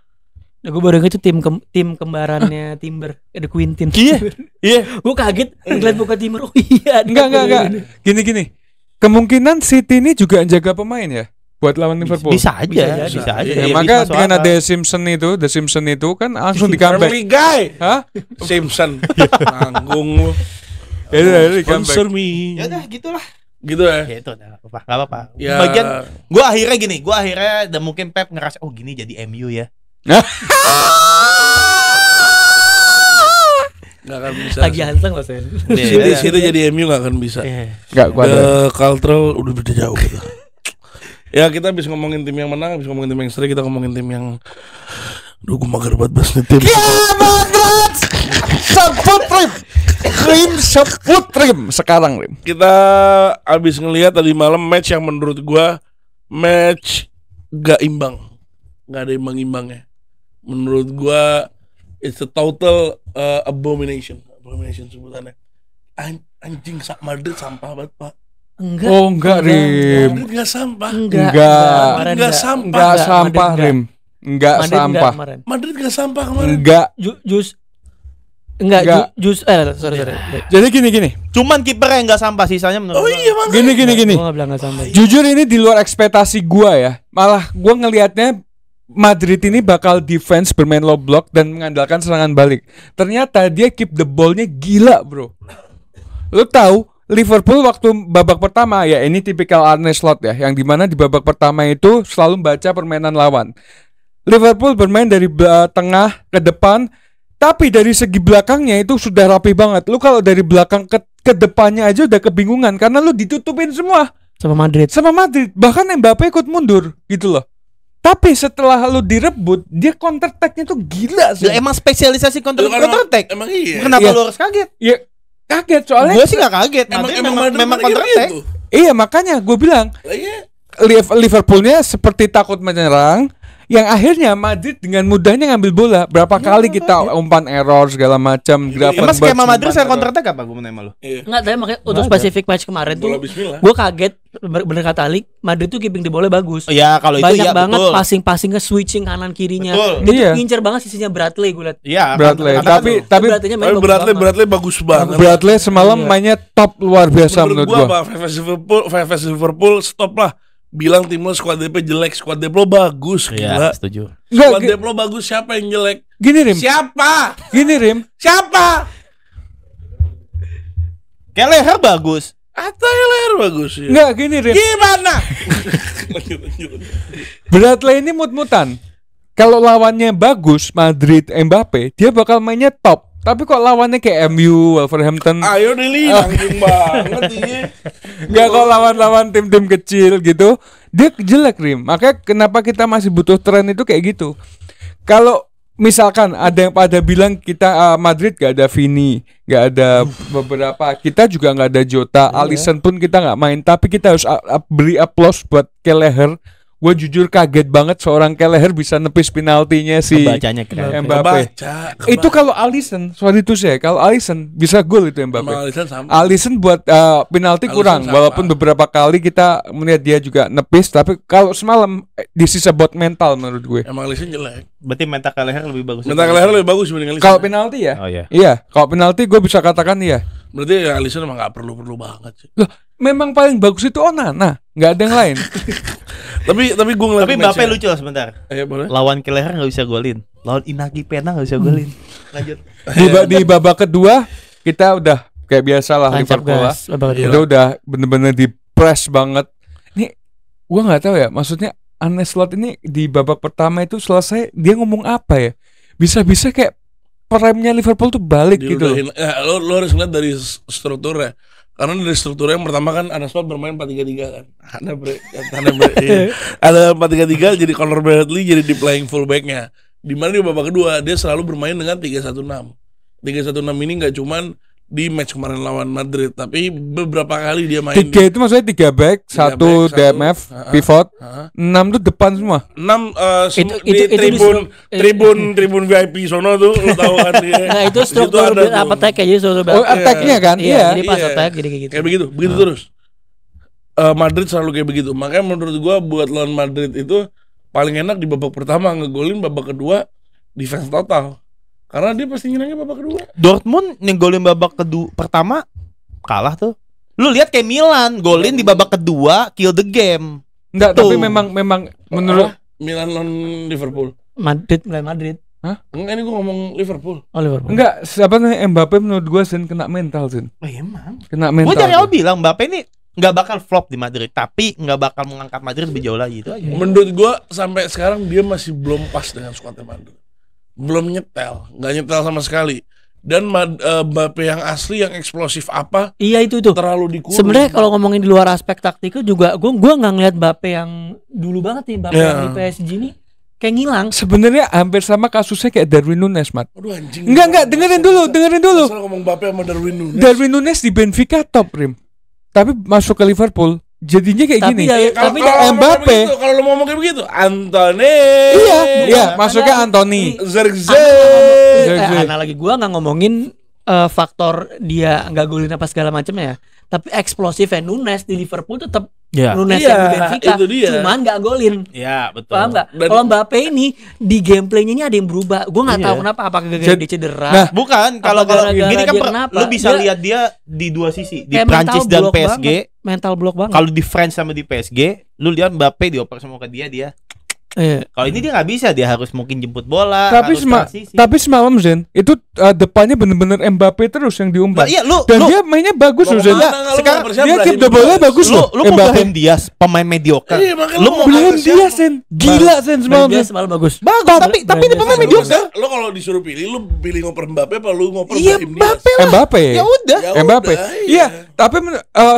Nah, gue baru ingat itu tim kembarannya Timber, ada Quintin. Iya. Gue kaget ngeliat buka Timber. Oh iya. Enggak. Gini. Kemungkinan City ini juga jaga pemain ya buat lawan Liverpool. Bisa aja. Ya, maka dengan ada The Simpson itu kan langsung di comeback. Family Guy. Hah? Simpson. Nanggung lu. Ya di comeback. Ya udah gitulah. Gitu ya. Ya itu enggak apa-apa. Ya. Bagian gue akhirnya dan mungkin Pep ngerasa oh gini jadi MU ya. Nggak akan bisa. Lagi hanteng loh saya. City jadi MU nggak akan bisa. Enggak gua ada. Cultural udah beda jauh gitu. Ya kita habis ngomongin tim yang menang, habis ngomongin tim yang seri, kita ngomongin tim yang gue mager banget bahas nih tim. Sebut Rim sekarang Rim. Kita habis ngelihat tadi malam match yang menurut gua match gak imbang. Gak ada imbang-imbangnya. Menurut gua it's a total abomination sebutannya. Anjing Madrid sampah banget, Pak. Enggak. Oh enggak Rim. Madrid gak sampah. Enggak sampah Rim. Enggak sampah. Madrid gak sampah kemarin. Enggak. Sorry. Jadi gini. Cuman kiper yang nggak sampah, sisanya menurut Oh gua. iya bang. Gini. Gua nggak bilang nggak sampah. Jujur ini di luar ekspektasi gua ya. Malah gua ngelihatnya Madrid ini bakal defense bermain low block dan mengandalkan serangan balik. Ternyata dia keep the ball-nya gila, bro. Lu tahu Liverpool waktu babak pertama ya ini tipikal Arne Slot ya, yang dimana di babak pertama itu selalu baca permainan lawan. Liverpool bermain dari tengah ke depan, tapi dari segi belakangnya itu sudah rapi banget. Lu kalau dari belakang ke depannya aja udah kebingungan karena lu ditutupin semua Sama Madrid. Bahkan Mbappe ikut mundur gitu loh. Tapi setelah lu direbut, dia counter attack-nya tuh gila sih. Ya, emang spesialisasi counter attack. Emang iya. Kenapa Iya. lu harus kaget? Ya kaget soalnya. Gue sih gak kaget. Emang Memang counter attack. gitu. Iya makanya gue bilang Iya. Liverpoolnya seperti takut menyerang, yang akhirnya Madrid dengan mudahnya ngambil bola. Berapa kali kita umpan error segala macam. Emang skema Madrid saya counter attack apa gue mau nanya lu? Iya. Enggak, tapi makanya untuk spesifik match kemarin Bola tuh bismillah. gue kaget, bener kata Alik, Madrid tuh keeping di bola bagus. Oh, ya kalau itu Banyak ya banget betul. passing-passing ke switching kanan kirinya. Betul. Dia Iya. tuh ngincer banget sisinya Bradley gue liat. Iya, Bradley. Tapi Bradley-nya main bagus banget. Bradley bagus banget. Bradley semalam Iya. mainnya top luar biasa Menurut menurut gua gua. apa? FS Liverpool stop lah. Bilang tim lo squad DP jelek, squad DP lo bagus Iya, gila. setuju. Enggak, Squad DP lo bagus, siapa yang jelek? gini Rim. Siapa? Siapa? Kelleher bagus. Atau Heller bagus ya. Enggak gini Rim. Gimana? lanjut. Bradley ini mut-mutan. Kalau lawannya bagus, Madrid, Mbappe, dia bakal mainnya top. Tapi kok lawannya kayak MU, Wolverhampton, Ayo Dili, anjing banget ini. nggak kok lawan-lawan tim-tim kecil gitu, dia jelek Rim. Makanya kenapa kita masih butuh tren itu kayak gitu. Kalau misalkan ada yang pada bilang kita Madrid gak ada Vini, gak ada beberapa, kita juga gak ada Jota, Alisson pun kita gak main. Tapi kita harus beri applause buat Kelleher. Gue jujur kaget banget seorang Kelleher bisa nepis penaltinya si Kebacanya keren. Mbappe. Itu kalau Alisson, sorry itu saya, kalau Alisson bisa gol itu Mbappe. Alisson buat penalti kurang, sama. walaupun beberapa kali kita melihat dia juga nepis, tapi kalau semalam this is about mental menurut gue. Emang Alisson jelek. Berarti mental Kelleher lebih bagus. Mental Kelleher lebih bagus dibanding Alisson. Kalau penalti ya, Oh iya. iya. Kalau penalti gue bisa katakan iya. Berarti ya Alisson emang gak perlu banget sih. Loh, memang paling bagus itu Onana, nggak ada yang lain. Tapi gue ngeliat Tapi Mbappe match-nya. lucu lah sebentar. Boleh. Lawan Kelleher nggak bisa golin. Lawan Inaki Pena nggak bisa golin. Lanjut. Di babak kedua kita udah kayak biasa lah Tancap Liverpool lah. gas. Babak kedua. Kita udah bener-bener di press banget. Nih, gua nggak tahu ya. Maksudnya Arne Slot ini di babak pertama itu selesai dia ngomong apa ya? Bisa-bisa kayak prime-nya Liverpool tuh balik gitu loh. Lo harus ngeliat dari strukturnya. Karena dari strukturnya yang pertama kan Arne Slot bermain 4-3-3 kan. Ada 4-3-3 jadi Conor Bradley jadi di playing fullback-nya. Dimana di babak kedua dia selalu bermain dengan 3-1-6. 3-1-6 ini gak cuman di match kemarin lawan Madrid, tapi beberapa kali dia main. Tiga itu maksudnya 3 back, satu back, DMF, pivot, 6 tuh depan semua. 6 Itu tribun VIP sono tuh lo tahu kan dia. Nah itu struktur apa attack aja struktur Oh, attack-nya kan? Iya, Iya. jadi pas attack jadi kayak gitu. Kayak begitu terus. Madrid selalu kayak begitu. Makanya menurut gua buat lawan Madrid itu paling enak di babak pertama ngegolin, babak kedua defense total. Karena dia pasti nyerangnya babak kedua. Dortmund golin babak kedua pertama kalah tuh. Lu lihat kayak Milan golin di babak kedua kill the game. Enggak, Tuh. tapi memang menurut Milan lawan Liverpool. Madrid. Enggak, ini gua ngomong Liverpool. Oh Liverpool. enggak, siapa namanya Mbappe menurut gua Sen kena mental Sen. Emang. Kena Gue mental. dari awal bilang Mbappe ini nggak bakal flop di Madrid, tapi nggak bakal mengangkat Madrid lebih jauh lagi itu aja. Menurut gua sampai sekarang dia masih belum pas dengan skuadnya Madrid. Belum nyetel, nggak nyetel sama sekali. dan Mbappe yang asli yang eksplosif apa Iya itu terlalu dikurung. Sebenarnya kalau ngomongin di luar aspek taktikal juga gua nggak ngeliat Mbappe yang dulu banget nih, Mbappe yang di PSG ini kayak ngilang. Sebenarnya hampir sama kasusnya kayak Darwin Nunes, Mat. Aduh anjing. Enggak, dengerin dulu. Asal ngomong Mbappe sama Darwin Nunes. Darwin Nunes di Benfica top, Rim. Tapi masuk ke Liverpool, jadinya kayak Tapi gini. ya- Kalau Mbappe. kalau lu ngomong kayak begitu, Antony. Iya, masuknya Anthony. Zirkzee. Analogi gua nggak ngomongin faktor dia nggak golin apa segala macamnya ya. Tapi eksplosifnya Nunes di Liverpool tetap Iya. Nunes Iya, yang di Benfica, itu dia. cuman nggak golin. Iya, betul. Paham nggak? Dan- Kalau Mbappe ini di gameplaynya ini ada yang berubah. Gue nggak Iya. tahu kenapa. Apakah gara-gara dia cedera? Nah, Bukan, kalau gara-gara gini kan dia kenapa? lu bisa Dia- lihat dia di dua sisi, di kayak Prancis mental dan block PSG. banget. Mental block banget. Kalau di France sama di PSG, lu lihat Mbappe dioper semua ke dia. Iya. Kalau ini dia nggak bisa, dia harus mungkin jemput bola, Tapi harus transisi. semalam Zen itu depannya bener-bener Mbappe terus yang Nah, diumpan. iya lu Dan lu dia mainnya bagus loh Zen. sekarang Dia keep the ball-nya bagus lu loh. mau Mbappe. Brahim Diaz, pemain mediocre. Iya, makanya Lu lu mau mau Brahim kasih Diaz siapa? Zen. Gila Zen semalam Dia Zen. semalam bagus. bagus, tapi Brahim ini Diaz pemain bagus. mediocre. Lo kalau disuruh pilih, lu pilih ngoper Mbappe apa lu ngoper Iya, Brahim Diaz? Mbappe lah. Mbappe. Ya udah. Ya Mbappe. udah, Iya, tapi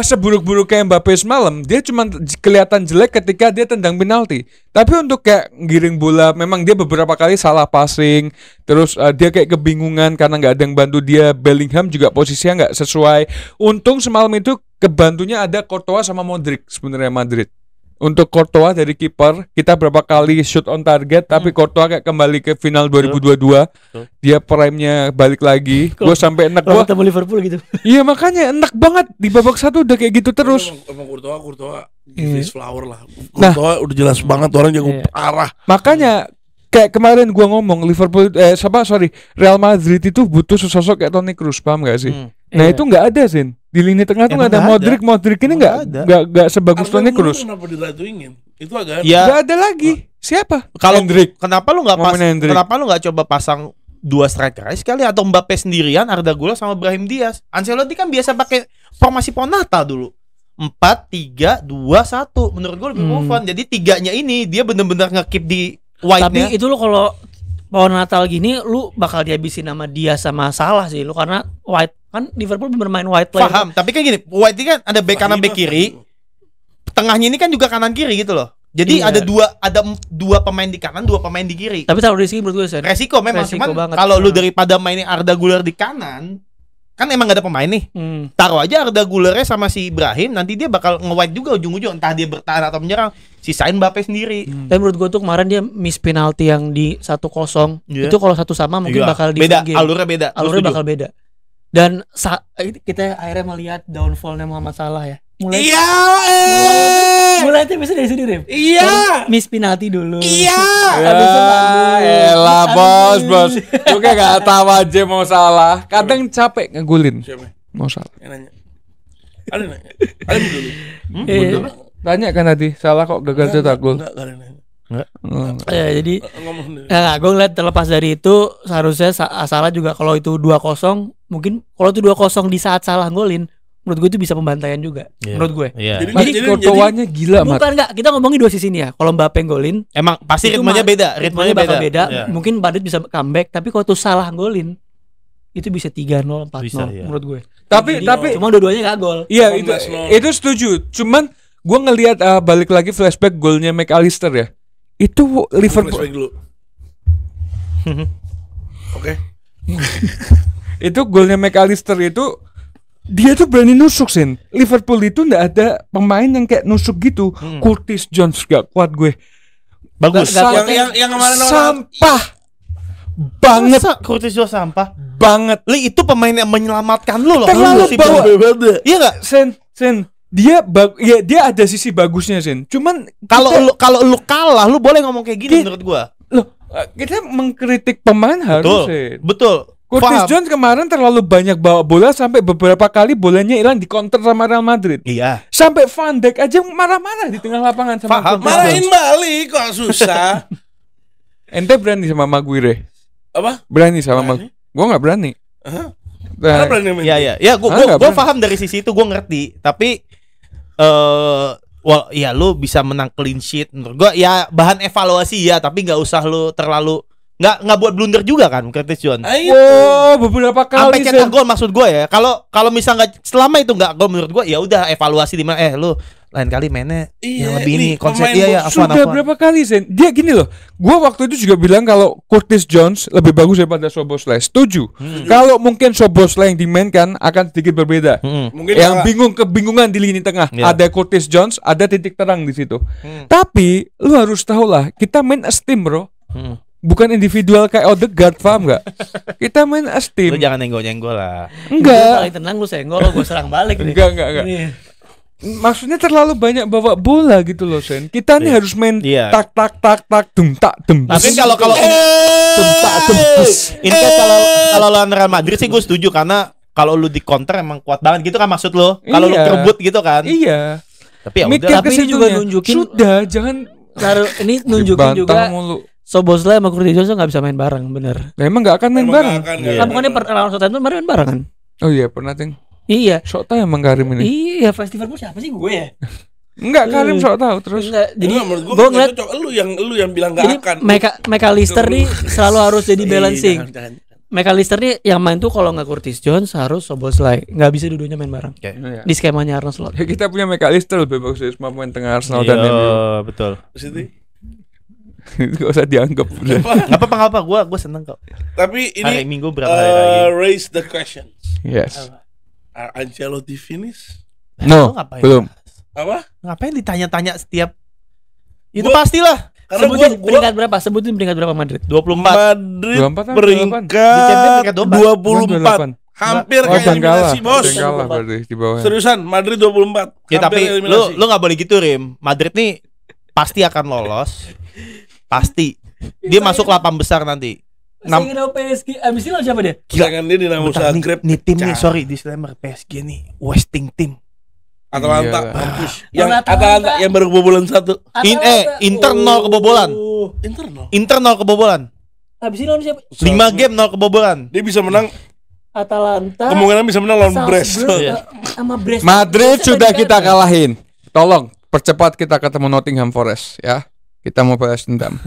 seburuk-buruknya Mbappe semalam, dia cuma kelihatan jelek ketika dia tendang penalti. Tapi untuk kayak giring bola, memang dia beberapa kali salah passing. Terus dia kayak kebingungan karena nggak ada yang bantu dia. Bellingham juga posisinya nggak sesuai. Untung semalam itu kebantunya ada Courtois sama Modric sebenarnya Madrid. Untuk Courtois dari kiper, kita berapa kali shoot on target, tapi Courtois kayak kembali ke final 2022. Dia prime-nya balik lagi. Gue sampai enak Kalau gua. ketemu Liverpool gitu. Iya makanya enak banget di babak satu udah kayak gitu terus. Emang Courtois give his flower lah. Nah. Courtois udah jelas banget orang jago Iya. parah. Makanya kayak kemarin gua ngomong Liverpool Real Madrid itu butuh sesosok kayak Toni Kroos, paham gak sih? Nah Iya. itu nggak ada Zin. Di lini tengah tuh Emang nggak ada nggak ada. Modric ini Emang nggak sebagus Arda Toni Güler Kroos. Kenapa diratuingin? Itu agak Ya, Nggak ada lagi. Siapa? kalau Hendrik. kenapa lu nggak Ngomongin Hendrik. kenapa lu nggak coba pasang dua striker aja sekali atau Mbappe sendirian, Arda Güler sama Brahim Diaz. Ancelotti kan biasa pakai formasi Ponata dulu. 4-3-2-1. Menurut gue lebih move on. Jadi tiganya ini dia bener-bener nge-keep di Tapi wide-nya. itu lo kalau pohon Natal gini lu bakal dihabisin sama dia sama Salah sih lu, karena White kan Liverpool bermain wide player. Paham, tapi kan gini, wide ini kan ada back kanan back kiri. Tengahnya ini kan juga kanan kiri gitu loh. Jadi Iya. ada dua pemain di kanan, dua pemain di kiri. Tapi taruh di sini menurut gue Sen. Resiko memang, Resiko cuman banget. kalau lu daripada mainin Arda Güler di kanan, kan emang gak ada pemain nih. Taruh aja Arda Gülernya sama si Ibrahim, nanti dia bakal nge-wide juga ujung-ujung, entah dia bertahan atau menyerang. Sisain Mbappe sendiri. Tapi menurut gue tuh kemarin dia miss penalti yang di 1-0. Iya. Itu kalau satu sama mungkin Iya. bakal beda, different game. alurnya beda. Alurnya bakal beda. Dan kita akhirnya melihat downfallnya Muhammad Salah ya. Iya, Mulai itu bisa dari sini Rim. iya, Miss penalti dulu. iya. Habis itu bagus. Elah Habis bos. itu- Lu kayak gak tahu aja mau salah. Kadang capek ngegulin. Siapa Mau salah. yang nanya? Ada nanya? Ada dulu. Eh, Tanya kan tadi, salah kok gagal cetak gol. Enggak ada yang nanya. jadi Ngomong sendiri. ya gue ngeliat terlepas dari itu seharusnya Salah juga kalau itu 2-0 mungkin kalau itu 2-0 di saat Salah golin menurut gue itu bisa pembantaian juga menurut gue. Iya. Jadi- Courtois-nya gila mat. Bukan enggak, kita ngomongin dua sisi nih ya. Kalau Mbappe golin Emang pasti itu ritmenya beda, ritmenya bakal beda. Iya. Mungkin Madrid bisa comeback, tapi kalau tuh Salah golin itu bisa 3-0, 4-0 Bisa, iya. menurut gue. Tapi Cuma dua-duanya gak gol. iya 18-0. itu setuju. Cuman gua ngelihat balik lagi flashback golnya McAllister ya. Itu Liverpool Flashback dulu. Oke. itu golnya McAllister itu dia tuh berani nusuk Sin. Liverpool itu ndak ada pemain yang kayak nusuk gitu. Curtis Jones gak kuat gue. Bagus. Gak- Yang kemarin Sampah banget Masa Curtis Jones sampah? banget. Li itu pemain yang menyelamatkan lu loh. Terlalu Lu bawa- Iya enggak? Sen dia dia ada sisi bagusnya Sin. Cuman Kalau lu kalah, lu boleh ngomong kayak gini Ki- menurut gua. loh kita mengkritik pemain harus Sin. Betul. Curtis Paham. Jones kemarin terlalu banyak bawa bola sampai beberapa kali bolanya hilang di counter sama Real Madrid. Iya. Sampai Van Dijk aja marah-marah di tengah lapangan sama Paham. Curtis Marahin Jones. balik kok susah. Ente berani sama Maguire? Apa? Berani sama Berani. Gua nggak berani. Hah? Nah, Mana berani main? Iya iya. Ya gua Ah, nggak gua berani. paham dari sisi itu, gua ngerti. Tapi ya lu bisa menang clean sheet menurut gua ya bahan evaluasi ya, tapi nggak usah lu terlalu nggak buat blunder juga kan Curtis Jones. Oh, beberapa kali Sampai cetak gol maksud gue ya. Kalau misal nggak selama itu nggak gol menurut gue ya udah evaluasi di mana lu lain kali mainnya yang lebih ini konsep ya sudah berapa kali Sen dia gini loh. Gua waktu itu juga bilang kalau Curtis Jones lebih bagus daripada Szoboszlai. Setuju. Kalau mungkin Szoboszlai yang dimainkan akan sedikit berbeda. Mungkin Yang kebingungan di lini tengah. Ada Curtis Jones, ada titik terang di situ. Tapi lu harus tahu lah, kita main as team, bro. Bukan individual kayak Odegaard, paham nggak? Kita main as team. Lu jangan nyenggol lah. Enggak. Paling tenang lu senggol, gue serang balik nih. Enggak. Maksudnya terlalu banyak bawa bola gitu loh, Sen. Kita nih harus main tak dum tak dem. Tapi kalau in case kalau lawan Real Madrid sih gue setuju karena kalau lu di counter emang kuat banget gitu kan maksud lo. Kalau lu kerebut gitu kan. Iya. Tapi ya udah. Tapi ini juga nunjukin sudah jangan ini nunjukin juga Szoboszlai sama Curtis Jones nggak bisa main bareng, bener. Nah, emang nggak akan main bareng. Kan bukannya lawan Southampton main bareng kan? Oh iya pernah ting. Iya. Sok tahu emang Karim ini. Iya, festival siapa sih gue ya? Enggak, Karim sok tahu terus. Enggak, jadi gue ngeliat lu yang bilang gak akan. McAllister nih selalu harus jadi balancing. McAllister nih yang main tuh kalau nggak Curtis Jones harus Szoboszlai. Nggak bisa dua-duanya main bareng. Di skemanya Arne Slot. Ya kita punya McAllister lebih bagus dari semua pemain tengah Arsenal dan MU. Betul. Gak usah dianggap. Nggak apa-apa, gue seneng kok. Tapi ini hari Minggu berapa hari lagi? Raise the question. Yes. Are Ancelotti finish? No, belum. Apa? Ngapain ditanya-tanya setiap? Itu pastilah. Karena Sebutin peringkat berapa? Sebutin peringkat berapa Madrid? 24. Madrid 24 peringkat 24. Hampir kayak eliminasi, bos. Kalah berarti di bawah. Seriusan, Madrid 24. Ya tapi lu nggak boleh gitu, Rim. Madrid nih pasti akan lolos. Pasti. Dia masuk 8 besar nanti. Saingan sama PSG. Abis ini lawan siapa dia? Jangan dia Dinamo Zagreb. Nih tim nih, sorry disclaimer, PSG nih wasting tim. Atalanta mampus. Yang Atalanta yang baru kebobolan 1. Inter 0 kebobolan. Inter 0 kebobolan. Abis ini lawan siapa? 5 game 0 kebobolan. Dia bisa menang. Atalanta. Kemungkinan bisa menang lawan Brest. Sama Brest. Madrid sudah kita kalahin. Tolong percepat kita ketemu Nottingham Forest ya. Kita mau balas dendam.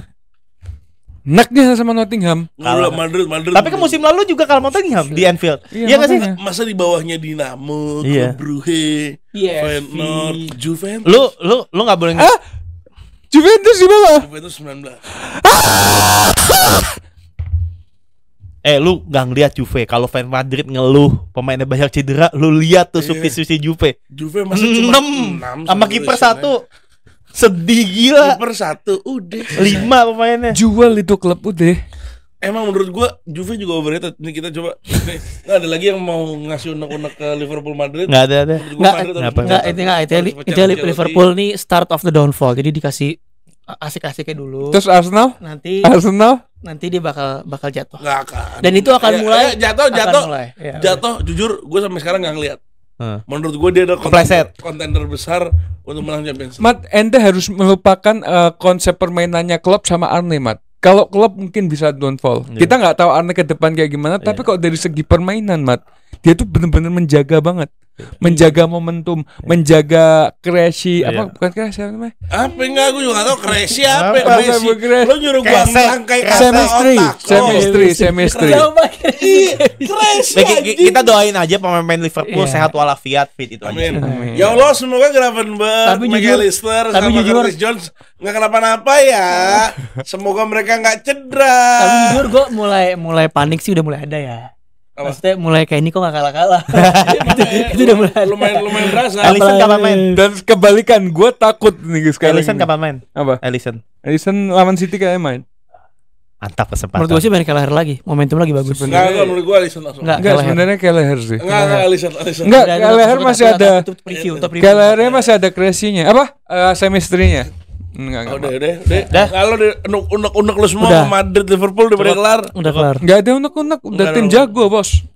Neknya sama Nottingham. Madrid. Tapi kan musim lalu juga kalah Nottingham di Anfield. Iya nggak sih? Masa di bawahnya Dinamo, Club Brugge, Feyenoord, Juventus. Lu nggak boleh. Juventus di bawah. Juventus 19. Lu nggak ngeliat Juve. Kalau fan Madrid ngeluh pemainnya banyak cedera, lu lihat tuh substitusi Juve. Juve masih cuma 6 sama kiper 1. Sedih gila. Kiper 1 udah 5 pemainnya. Jual itu klub udah. Emang menurut gua Juve juga overrated. Ini kita coba. Nggak ada lagi yang mau ngasih unek-unek ke Liverpool Madrid. Nggak ada. Itu Liverpool nih start of the downfall. Jadi dikasih asik-asiknya dulu. Terus Arsenal nanti dia bakal jatuh. Nggak akan. Dan itu akan mulai jatuh. Jujur gue sampai sekarang nggak ngeliat. Menurut gue dia ada kontender besar untuk menang Champions League. Mat, ente harus melupakan konsep permainannya Klopp sama Arne, Mat. Kalau Klopp mungkin bisa downfall. Kita nggak tahu Arne ke depan kayak gimana, tapi kok dari segi permainan, Mat, dia tuh benar-benar menjaga banget. Menjaga momentum, menjaga kreasi, bukan kreasi apa namanya? Apa enggak, gue juga enggak tahu kreasi apa. Lo nyuruh gua kayak chemistry. Kreasi. Kita doain aja pemain Liverpool sehat walafiat, fit itu aja. Amin. Ya Allah, semoga Gravenberch, McAllister, sama Curtis Jones enggak kenapa-napa ya. Semoga mereka enggak cedera. Tapi jujur gue mulai panik sih, udah mulai ada ya. Maksudnya mulai kayak ini kok gak kalah-kalah. Itu udah mulai lumayan berasa. Alisson kapan main? Dan kebalikan, gue takut nih sekarang. Alisson kapan main? Apa? Alisson lawan City kayaknya main. Mantap kesempatan. Menurut gue sih main Kelleher lagi. Momentum lagi bagus. Enggak, menurut gue Alisson langsung. Enggak, sebenarnya Kelleher sih. Enggak, Alisson. Enggak, Kelleher masih ada. Kellehernya masih ada kreasinya. Apa? Chemistry-nya. Enggak. Udah. Kalau unek-unek lu semua Madrid Liverpool udah kelar. Udah kelar. Enggak ada unek-unek, udah tim jago, Bos.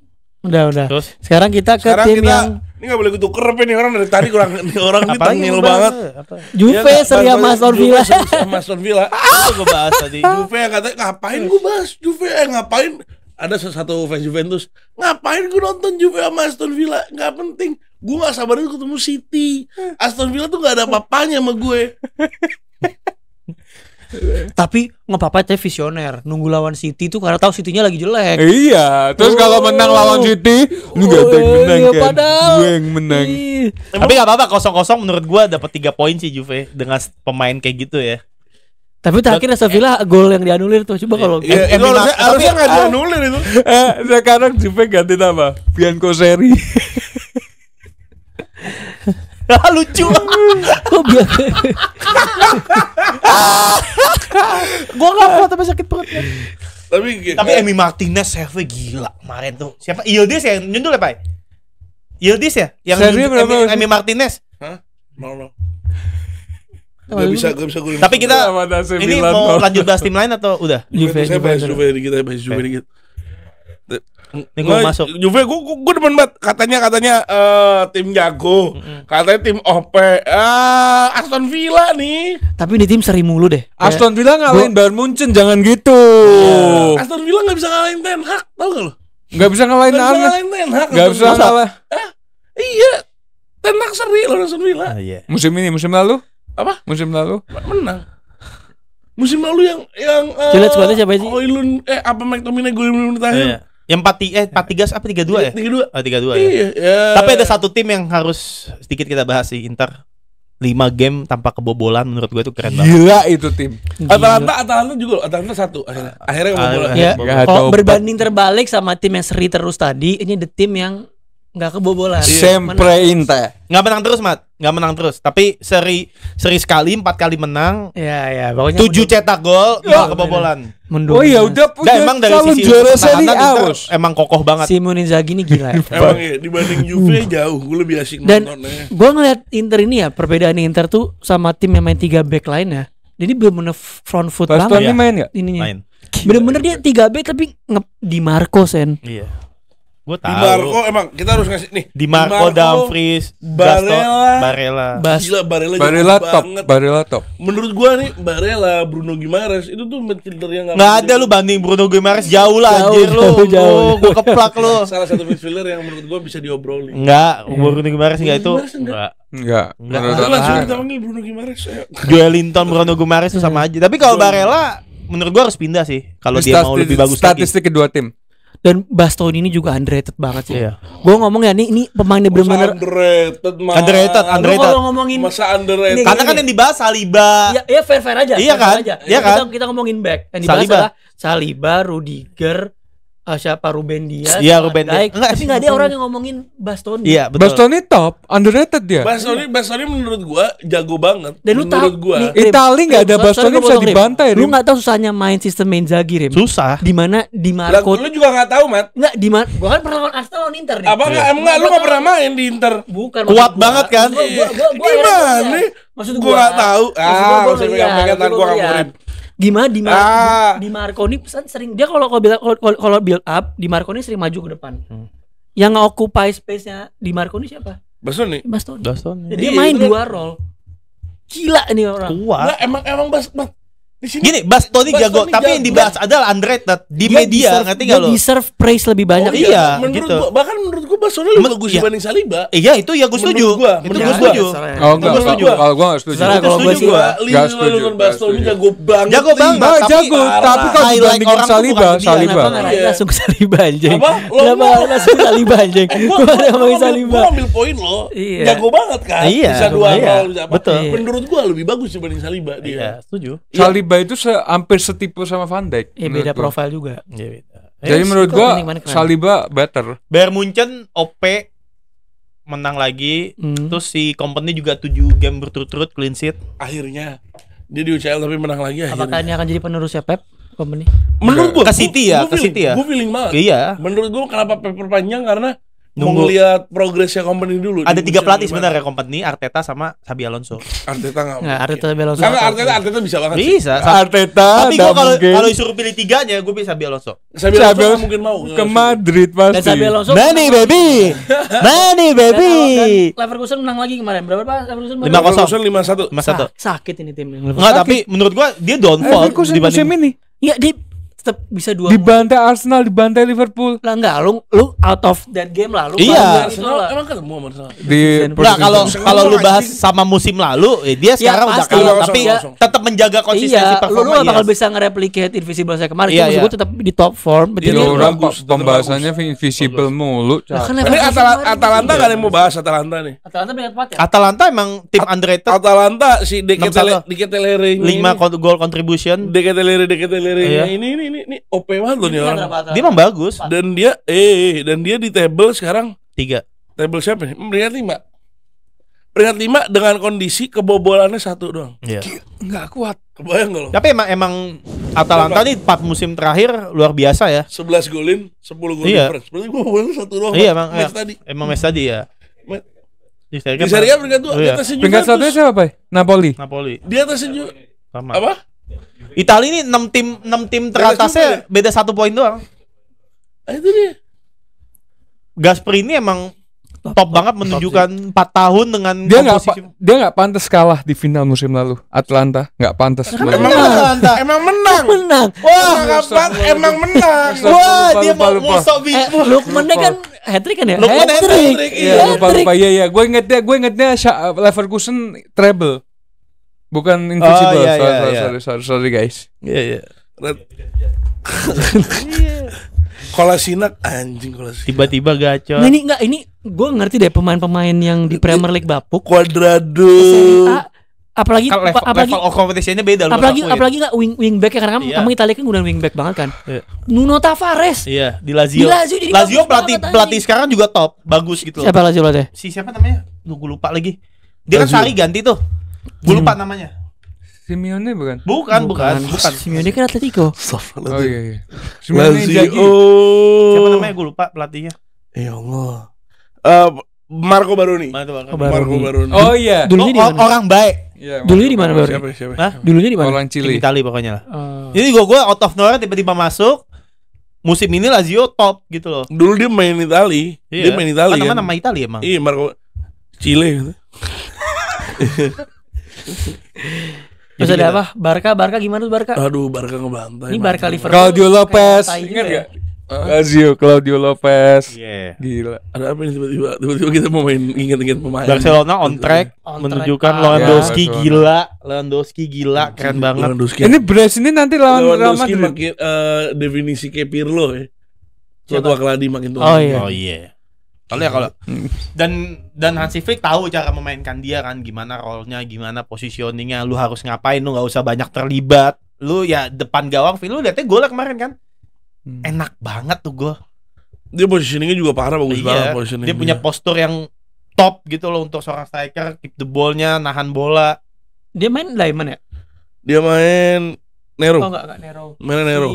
Udah. Terus? Sekarang kita ke tim yang ini enggak boleh kutuker nih orang dari tadi orang ini tengil banget. Juve seri sama Aston Villa. Sama Aston Villa. Gue bahas tadi. Juve yang katanya ngapain gue bahas Juve ngapain? Ada satu fans Juventus, ngapain gue nonton Juve sama Aston Villa? Nggak penting. Gue nggak sabar ketemu City. Aston Villa tuh nggak ada apa-apanya sama gue. Tapi ngepapatnya visioner, nunggu lawan City tuh karena tahu City-nya lagi jelek. Iya, terus kalau menang lawan City, enggak ada yang menang iya, kan. padahal. Gue yang menang. Ih. Tapi gak apa-apa 0-0 menurut gua dapat 3 poin sih Juve dengan pemain kayak gitu ya. Tapi terakhir Aston Villa gol yang dianulir tuh. Coba kalau Iya, itu harusnya nggak dianulir itu. Sekarang Juve ganti nama Bianco Seri. Lucu. kok biar Gua gak kuat tapi sakit perut. Tapi Emi Martinez save gila kemarin tuh. Siapa? Yildiz ya yang nyundul ya, Pak? Yildiz ya? Yang Seri nyundul berapa? Emi Martinez. Hah? No. Gak bisa gue. Tapi kita Sama AC ini Milan, mau no. lanjut bahas tim lain atau udah? Saya bahas Juve dikit. Ini gua masuk. Juve gue demen banget katanya tim jago. Katanya tim OP. Aston Villa nih. tapi di tim seri mulu deh. Aston Villa ngalahin Bayern Munchen, jangan gitu. Aston Villa gak bisa ngalahin Ten Hag, tau gak lo? Nggak bisa ngalahin Gak bisa aneh. ngalahin Ten Hag. Nggak bisa ngalah. Iya. Ten Hag seri lawan Aston Villa. Iya. Musim ini, musim lalu? Apa? Musim lalu? Menang. Musim lalu yang Jelas squadnya siapa sih? Oilun McTominay gue belum terakhir. Iya. Yang 4-3 apa 3-2 ya? 3-2. Oh, 3-2 ya. Iya, ya. Tapi ada satu tim yang harus sedikit kita bahas sih, Inter. 5 game tanpa kebobolan menurut gue itu keren banget. Gila itu tim. Atalanta juga. Atalanta 1 akhirnya kebobolan. Ya, Nggak ada kalau obat. berbanding terbalik sama tim yang seri terus tadi, ini the tim yang nggak kebobolan. Sempre Inter. Nggak menang terus, Mat. Nggak menang terus. Tapi seri sekali 4 kali menang. Ya, pokoknya 7 cetak gol, 2 kebobolan. Oh iya udah Nah, punya emang dari calon sisi juara pertahanan Serie A, Inter Bos. emang kokoh banget. Simone Inzaghi ini gila. Emang iya, dibanding Juve jauh. Gue lebih asik Dan nontonnya. gue ngeliat Inter ini ya, perbedaan Inter tuh sama tim yang main 3 back lainnya. Jadi bener-bener front foot Bastoni banget main nggak? ininya. Main. Bener-bener dia 3 back tapi Di Marco Sen. Iya. Gue Di tahu. Marco emang kita harus ngasih nih. Di Marco, Dumfries, Barella. Gila Barella Barella jago top, banget. Barella top. Menurut gua nih Barella, Bruno Guimaraes itu tuh midfielder yang Nggak ada lu banding Bruno Guimaraes jauh lah anjir lu. jauh. Gue keplak lu. Salah satu midfielder yang menurut gua bisa diobrolin. Enggak, Bruno Guimaraes enggak itu. Guimaraes enggak. Enggak. Enggak. Enggak. Kita langsung kita panggil Bruno Guimaraes. Ayo. Joelinton, Bruno Guimaraes itu sama aja. Tapi kalau Barella menurut gua harus pindah sih kalau dia mau lebih bagus lagi. Statistik kedua tim. Dan Bastoni ini juga underrated banget sih. Iya. Gue ngomong ya ini pemainnya bener-bener. Underrated mah. Underrated. Lu kalau ngomongin Masa underrated. Karena kan yang dibahas Saliba. ya fair aja. Iya fair kan? aja. Iya kan? Kita ngomongin back. Yang dibahas Saliba. adalah Saliba, Rudiger, siapa Ruben Dias. Iya, Ruben Van Dijk. Dias. Enggak, Tapi nggak ada orang yang ngomongin Bastoni. Iya, betul. Bastoni top, underrated dia. Bastoni menurut gua jago banget. Dan lu menurut tahu gua. nih, Itali nggak ada Rim, Bastoni sorry, gua bisa potong, Rim. dibantai, Lu Rim. nggak tahu susahnya main sistem Inzaghi, Rim. Susah. Di mana Di Lah, Marco. lu juga nggak tahu, Mat. Enggak di mana? Gua kan pernah lawan Arsenal lawan Inter nih. Apa enggak? Emang enggak lu nggak pernah main di Inter? Bukan. Kuat maksud gua. banget kan? Gua Gimana? Maksud Gua nggak tahu. Gua Nggak usah lihat, pegang-pegang, ntar gua lihat. ngomongin. Gimana Ah. Di Marco ini pesan sering dia kalau build up Di Marco ini sering maju ke depan. Yang nge-occupy space-nya Di Marco ini siapa? Bastoni. Bastoni. Bastoni. Dia Iya, main itu kan. 2 role. Gila ini orang. Kuat. Enggak, emang di sini Gini, Bastoni jago, Bastoni tapi yang jago. dibahas adalah underrated di Dia media, deserve- ngerti dia gak lo? deserve praise lebih banyak. Oh, Iya, menurut gitu. gua, bahkan menurut gua Bastoni lebih bagus Iya. dibanding Saliba. Iya, itu ya gue setuju. Menurut gua, Itu menurut gue gua. setuju. Oh enggak, Menurut gua. kalau gua enggak setuju. Salah kalau gua setuju sih. gua. Nggak setuju, Lionel nggak Bastoni setuju. jago banget. Jago nih. banget. Enggak Tapi jago, parah. tapi kalau Highlight dibandingin orang tuh Saliba, bukan dia, Saliba. Kenapa nggak Iya. langsung ke Saliba anjing? Apa? Lo Kenapa mau- langsung ke Saliba anjing? Gua ada ngomongin Saliba. Gua ambil poin lo. Iya. Jago banget kan. Iya, Bisa 2 iya. gol bisa apa. Betul. Menurut gua lebih bagus dibanding Saliba Iya, dia. setuju. Saliba itu hampir setipe sama Van Dijk. Iya menurut beda gua. profil juga. Iya, beda. Jadi menurut itu gua mana keren. Saliba better. Bayern Munchen OP menang lagi. Terus si Kompany juga 7 game berturut-turut clean sheet. Akhirnya dia di UCL tapi menang lagi Apakah akhirnya. ini akan jadi penerusnya Pep Company? Menurut gua Ke City ya, ke City ya. Gua feeling banget. Iya. Menurut gua kenapa Pep perpanjang karena mau Nunggu. ngeliat progresnya Company dulu. Ada Di 3 musim pelatih gimana. sebenarnya Kompany, Arteta sama Xabi Alonso. Arteta enggak. Nggak, Arteta Alonso. Karena Arteta bisa banget. sih. Bisa. Arteta Tapi nggak gue kalau mungkin. kalau disuruh pilih 3-nya, gue pilih Xabi Alonso. Xabi Xabi Alonso Alonso mungkin mau ke Madrid Dan pasti. Xabi Alonso Money baby, money baby. Dan Leverkusen menang lagi kemarin. Berapa Pak? Leverkusen 5-0. 5-1. 5-1. Sakit ini tim. Enggak, tapi menurut gua dia downfall Leverkusen dibanding musim ini. Iya, tetap bisa 2 Dibantai Arsenal, dibantai Liverpool. lah enggak, lu out of that game lah lu. Iya. Emang ketemu sama Arsenal? Di Nah, kalau lu bahas anjing. sama musim lalu, dia sekarang udah pasti. kalah, Kosong, tapi kosong. tetap menjaga konsistensi Iya, lu performa. gak bakal bisa nge-replicate Invisible saya kemarin. Iya, Maksud iya. gue tetap di top form. Dia Ini Iya, orang bagus, tetap pembahasannya invisible mulu. Lah, kan Ini Leverkusen kemarin Atalanta gitu. gak ada yang mau bahas Atalanta nih. Atalanta peringkat 4 ya? Atalanta emang tim underrated, Atalanta si 6-1. Deketelere 5 goal contribution. Deketelere Iya. ini OP banget loh nih Ini orang. berapa Atalanta? Dia emang bagus. Dan dia di table sekarang 3. table siapa nih? Peringkat 5. Peringkat 5 dengan kondisi kebobolannya 1 doang. Iya. Nggak kuat. Kebayang gak lo? Tapi emang Atalanta nih 4 musim terakhir luar biasa ya. 11 golin, 10 gol Iya. difference. Berarti kebobolannya 1 doang. Iya, emang match tadi. emang match tadi ya. Di Serie A Di Serie A peringkat 2 Oh, di iya. atasnya Peringkat Juventus. satunya siapa, Pak? Napoli. Napoli. Di atasnya juga. Sama. Apa? Italia ini 6 tim teratasnya beda 1 poin doang. Ah, itu dia. Gasperini emang top banget menunjukkan 4 tahun dengan Dia nggak pantas kalah di final musim lalu. Atlanta nggak pantas. Emang Atalanta. Emang menang. Menang. Emang menang. Wah, Lupa, dia lupa, mau lupa. sok Lukman kan hat-trick kan ya? Lukman hat-trick. Iya, lupa. Iya. Gue ingetnya Leverkusen treble. Bukan invisible. Oh, iya. Sorry guys. Iya, iya. Kolasinak anjing Kolasinak. Tiba-tiba gacor. Nah, ini gue ngerti deh pemain-pemain yang di Premier League bapuk. Cuadrado. Serie A, apalagi Kan level of competition-nya beda lu apalagi harus akuin. apalagi nggak wingback ya, karena kan Iya. kamu Italia kan udah wingback banget kan. Iya. Nuno Tavares. Iya, di Lazio. Di Lazio jadi Lazio bagus banget, pelatih sekarang juga top, bagus gitu loh. Siapa Lazio lo teh? Si siapa namanya? Gue lupa lagi. Dia kan Lazio. Sari ganti tuh. Gue lupa namanya. Simeone bukan? Bukan. Simeone kan Atletico. Oh iya. Simeone Lazio. Inzaghi. Siapa namanya? Gue lupa pelatihnya. Ya Allah. Marco Baroni. Mana tuh, Bang? Marco Baroni. Oh iya. Dulunya di mana? Orang baik. Iya, Dulunya di mana baru? Siapa? Hah? Dulunya di mana? Orang Tim Chile. Itali pokoknya lah. Oh. Jadi gue out of nowhere tiba-tiba masuk. Musim ini Lazio top gitu loh. Dulu dia main Itali. Dia main Itali kan. Nama Itali emang. Iya Marco Chile gitu. Terus ada apa? Barca gimana tuh Barca? Aduh, Barca ngebantai. Ini Barca Liverpool. Claudio Lopez. Kayak tai Ingat juga ya. gak? Lazio, Claudio Lopez. Iya. Gila. Ada apa nih tiba-tiba kita mau main inget-inget pemain. Barcelona on track On menunjukkan track. Lewandowski Ya, gila. Lewandowski gila, keren banget. Lewandowski. Ini Bres ini nanti lawan Real Lewandowski Madrid. makin definisi kayak Pirlo ya. Suatu keladi makin tua. Oh iya. Oh iya. Kalau dan Hansi Flick tahu cara memainkan dia kan, gimana role-nya, gimana positioningnya, lu harus ngapain, lu nggak usah banyak terlibat. Lu ya depan gawang, lu lihatnya golnya kemarin kan. Enak banget tuh gol. Dia positioningnya juga parah, bagus banget positioning. Dia punya postur yang top gitu loh untuk seorang striker, keep the ball-nya, nahan bola. Dia main Diamond ya? Dia main Nero. Oh enggak Nero. Main Nero.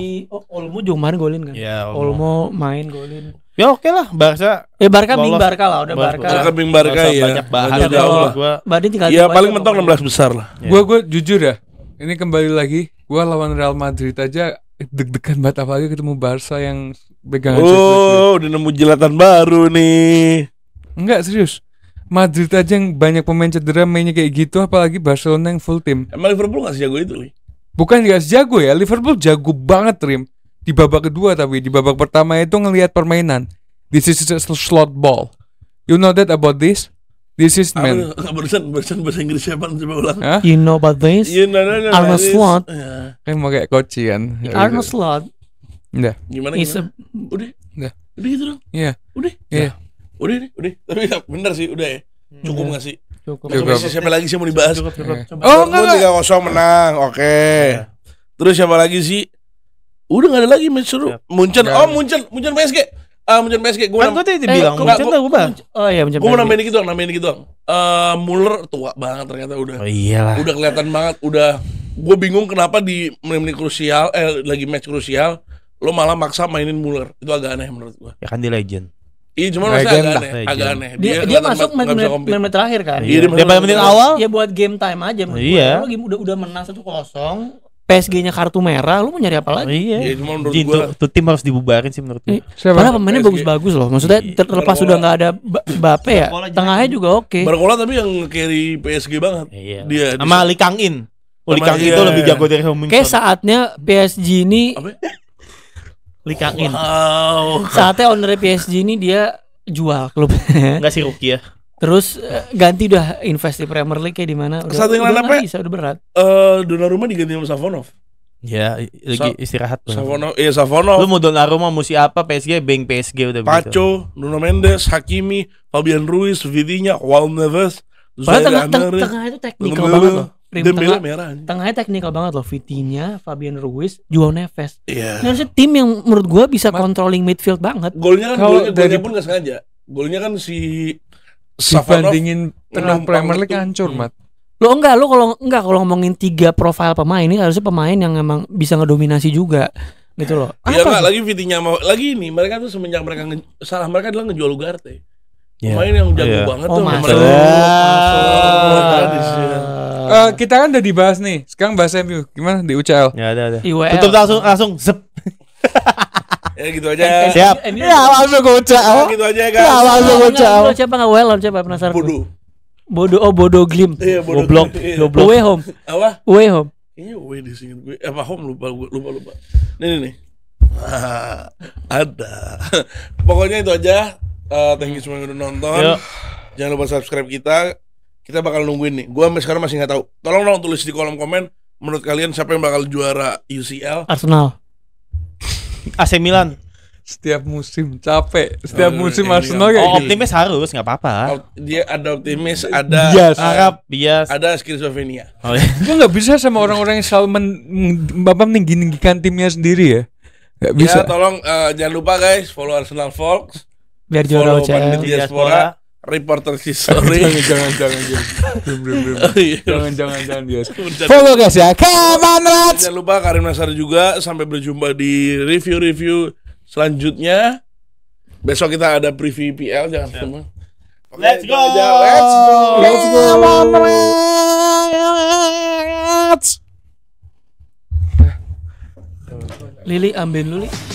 Olmo juga kemarin golin kan? Ya, Olmo main golin. Ya oke lah, Barca. Barca Lolos. bing Barca lah, udah Barca. Barca bing Barca Nggak usah ya. banyak bahan. Nggak jauh lah. Gua Badin tinggal Ya coba paling aja mentok pokoknya. 16 besar lah. Ya. Gue jujur ya. Ini kembali lagi. Gue lawan Real Madrid aja deg-degan banget, apalagi ketemu Barca yang pegangan Champions League. Oh, udah nemu jelatan baru nih. Enggak serius. Madrid aja yang banyak pemain cedera mainnya kayak gitu, apalagi Barcelona yang full tim. Emang Liverpool gak sejago itu, Li? Bukan gak sejago ya, Liverpool jago banget Rim. Di babak kedua, tapi di babak pertama itu ngelihat permainan. This is a slot ball. You know that about this? This is man. Barusan bahasa Inggris siapa? Coba ulang. Hah? You know about this? Arnold Slot. Ya. Kan mau kayak koci kan. Arnold Slot Udah. Gimana? is gimana? a Udah. Udah. Udah gitu dong. Iya. Udah. Iya. Udah nih, udah. Tapi ya, bener sih, udah ya. Cukup gak sih? cukup. Cukup. Siapa lagi sih yang mau dibahas? cukup. Oh enggak. 3-0 menang. Oke. Terus siapa lagi sih? Udah gak ada lagi match seru. Munchen. Oh, Munchen PSG. Munchen PSG. Kan gue tadi bilang enggak, Munchen tuh ubah. Oh iya Gue mau nambahin dikit doang, Muller tua banget ternyata udah. Oh iyalah. Udah kelihatan banget, gue bingung kenapa di menit-menit krusial, lagi match krusial, lo malah maksa mainin Muller. Itu agak aneh menurut gue. Ya kan dia legend. Iya, cuma maksudnya agak Legend. aneh. Dia kelihatan masuk nggak bisa compete. menit terakhir kan. Iya, dia Daripada menit awal. Ya buat game time aja menurut Iya. gua. Lu udah menang 1-0, PSG-nya kartu merah, lu mau nyari apa lagi? Iya. Iya, cuma menurut Jin, gua- tuh tim harus dibubarin sih menurut gue. Siapa? Padahal pemainnya PSG. bagus-bagus loh. Maksudnya terlepas Barcola. sudah nggak ada Mbappe ya, Barcola jelek. tengahnya juga oke. Barcola tapi yang carry PSG banget. Iya. Dia Sama Lee Kang In. Sama- Lee Kang In iya. itu lebih jago dari Heung-min Kayak Son. saatnya PSG ini Apa? Lee Kang-in. Wow. Saatnya owner PSG ini dia jual klubnya. Enggak sih rookie ya. Terus ganti udah invest di Premier League kayak di mana? Satu yang udah lain nggak apa? bisa, udah berat. Donnarumma diganti sama Savonov. Ya, lagi istirahat. Savonov, Lu mau Donnarumma mau siapa PSG, Bank PSG udah begitu. Pacho, Nuno Mendes, Hakimi, Fabian Ruiz, Vitinha, Juan Neves. Padahal tengah itu teknikal banget loh. Dembele merah. Tengahnya teknikal banget loh. Vitinha, Fabian Ruiz, Joao Neves. Iya. Ini harusnya tim yang menurut gua bisa controlling midfield banget. Golnya Kalau golnya pun nggak sengaja. Golnya kan si Savonov dibandingin tengah Premier League hancur, Mat. Lo kalau ngomongin 3 profil pemain ini harusnya pemain yang emang bisa ngedominasi juga gitu loh. Iya enggak lagi Vitinha lagi ini mereka tuh semenjak salah mereka adalah ngejual Ugarte. Pemain yang jago banget tuh masuk. Kita kan udah dibahas nih. Sekarang bahas MU. Gimana di UCL? Ya ada. IWL. Tutup langsung zep. Ya gitu aja. Siap. Ya langsung UCL. Ya gitu aja guys. Ya langsung UCL. Siapa nggak well siapa penasaran? Bodoh Glim. Iya, Goblok. Away home. Apa? Away home. Kayaknya away di sini gue. Apa home lupa. Nih. Ada. Pokoknya itu aja. Thank you semua yang udah nonton. Yuk. Jangan lupa subscribe kita. Kita bakal nungguin nih. Gua sampai sekarang masih nggak tahu. Tolong dong tulis di kolom komen. Menurut kalian siapa yang bakal juara UCL? Arsenal. AC Milan. Setiap musim capek. Setiap musim ini Arsenal kayak Oh, gini. optimis harus nggak apa-apa. Dia ada optimis, ada Bias. Arab bias. ada skizofrenia. Oh, iya. Gue nggak bisa sama orang-orang yang selalu meninggikan timnya sendiri ya. Gak bisa. Ya tolong jangan lupa guys follow Arsenal Folks, Biar juara follow UCL. Pandit Diaspora, Reporter History. Jangan. Oh, iya. Jangan biasa. Bercanda. Follow guys ya. Come on, Rats. Jangan lupa Karim Nasar juga. Sampai berjumpa di review selanjutnya. Besok kita ada preview PL jangan semua. Let's go. Let's go. Come on, Rats. Lili ambil dulu. Li.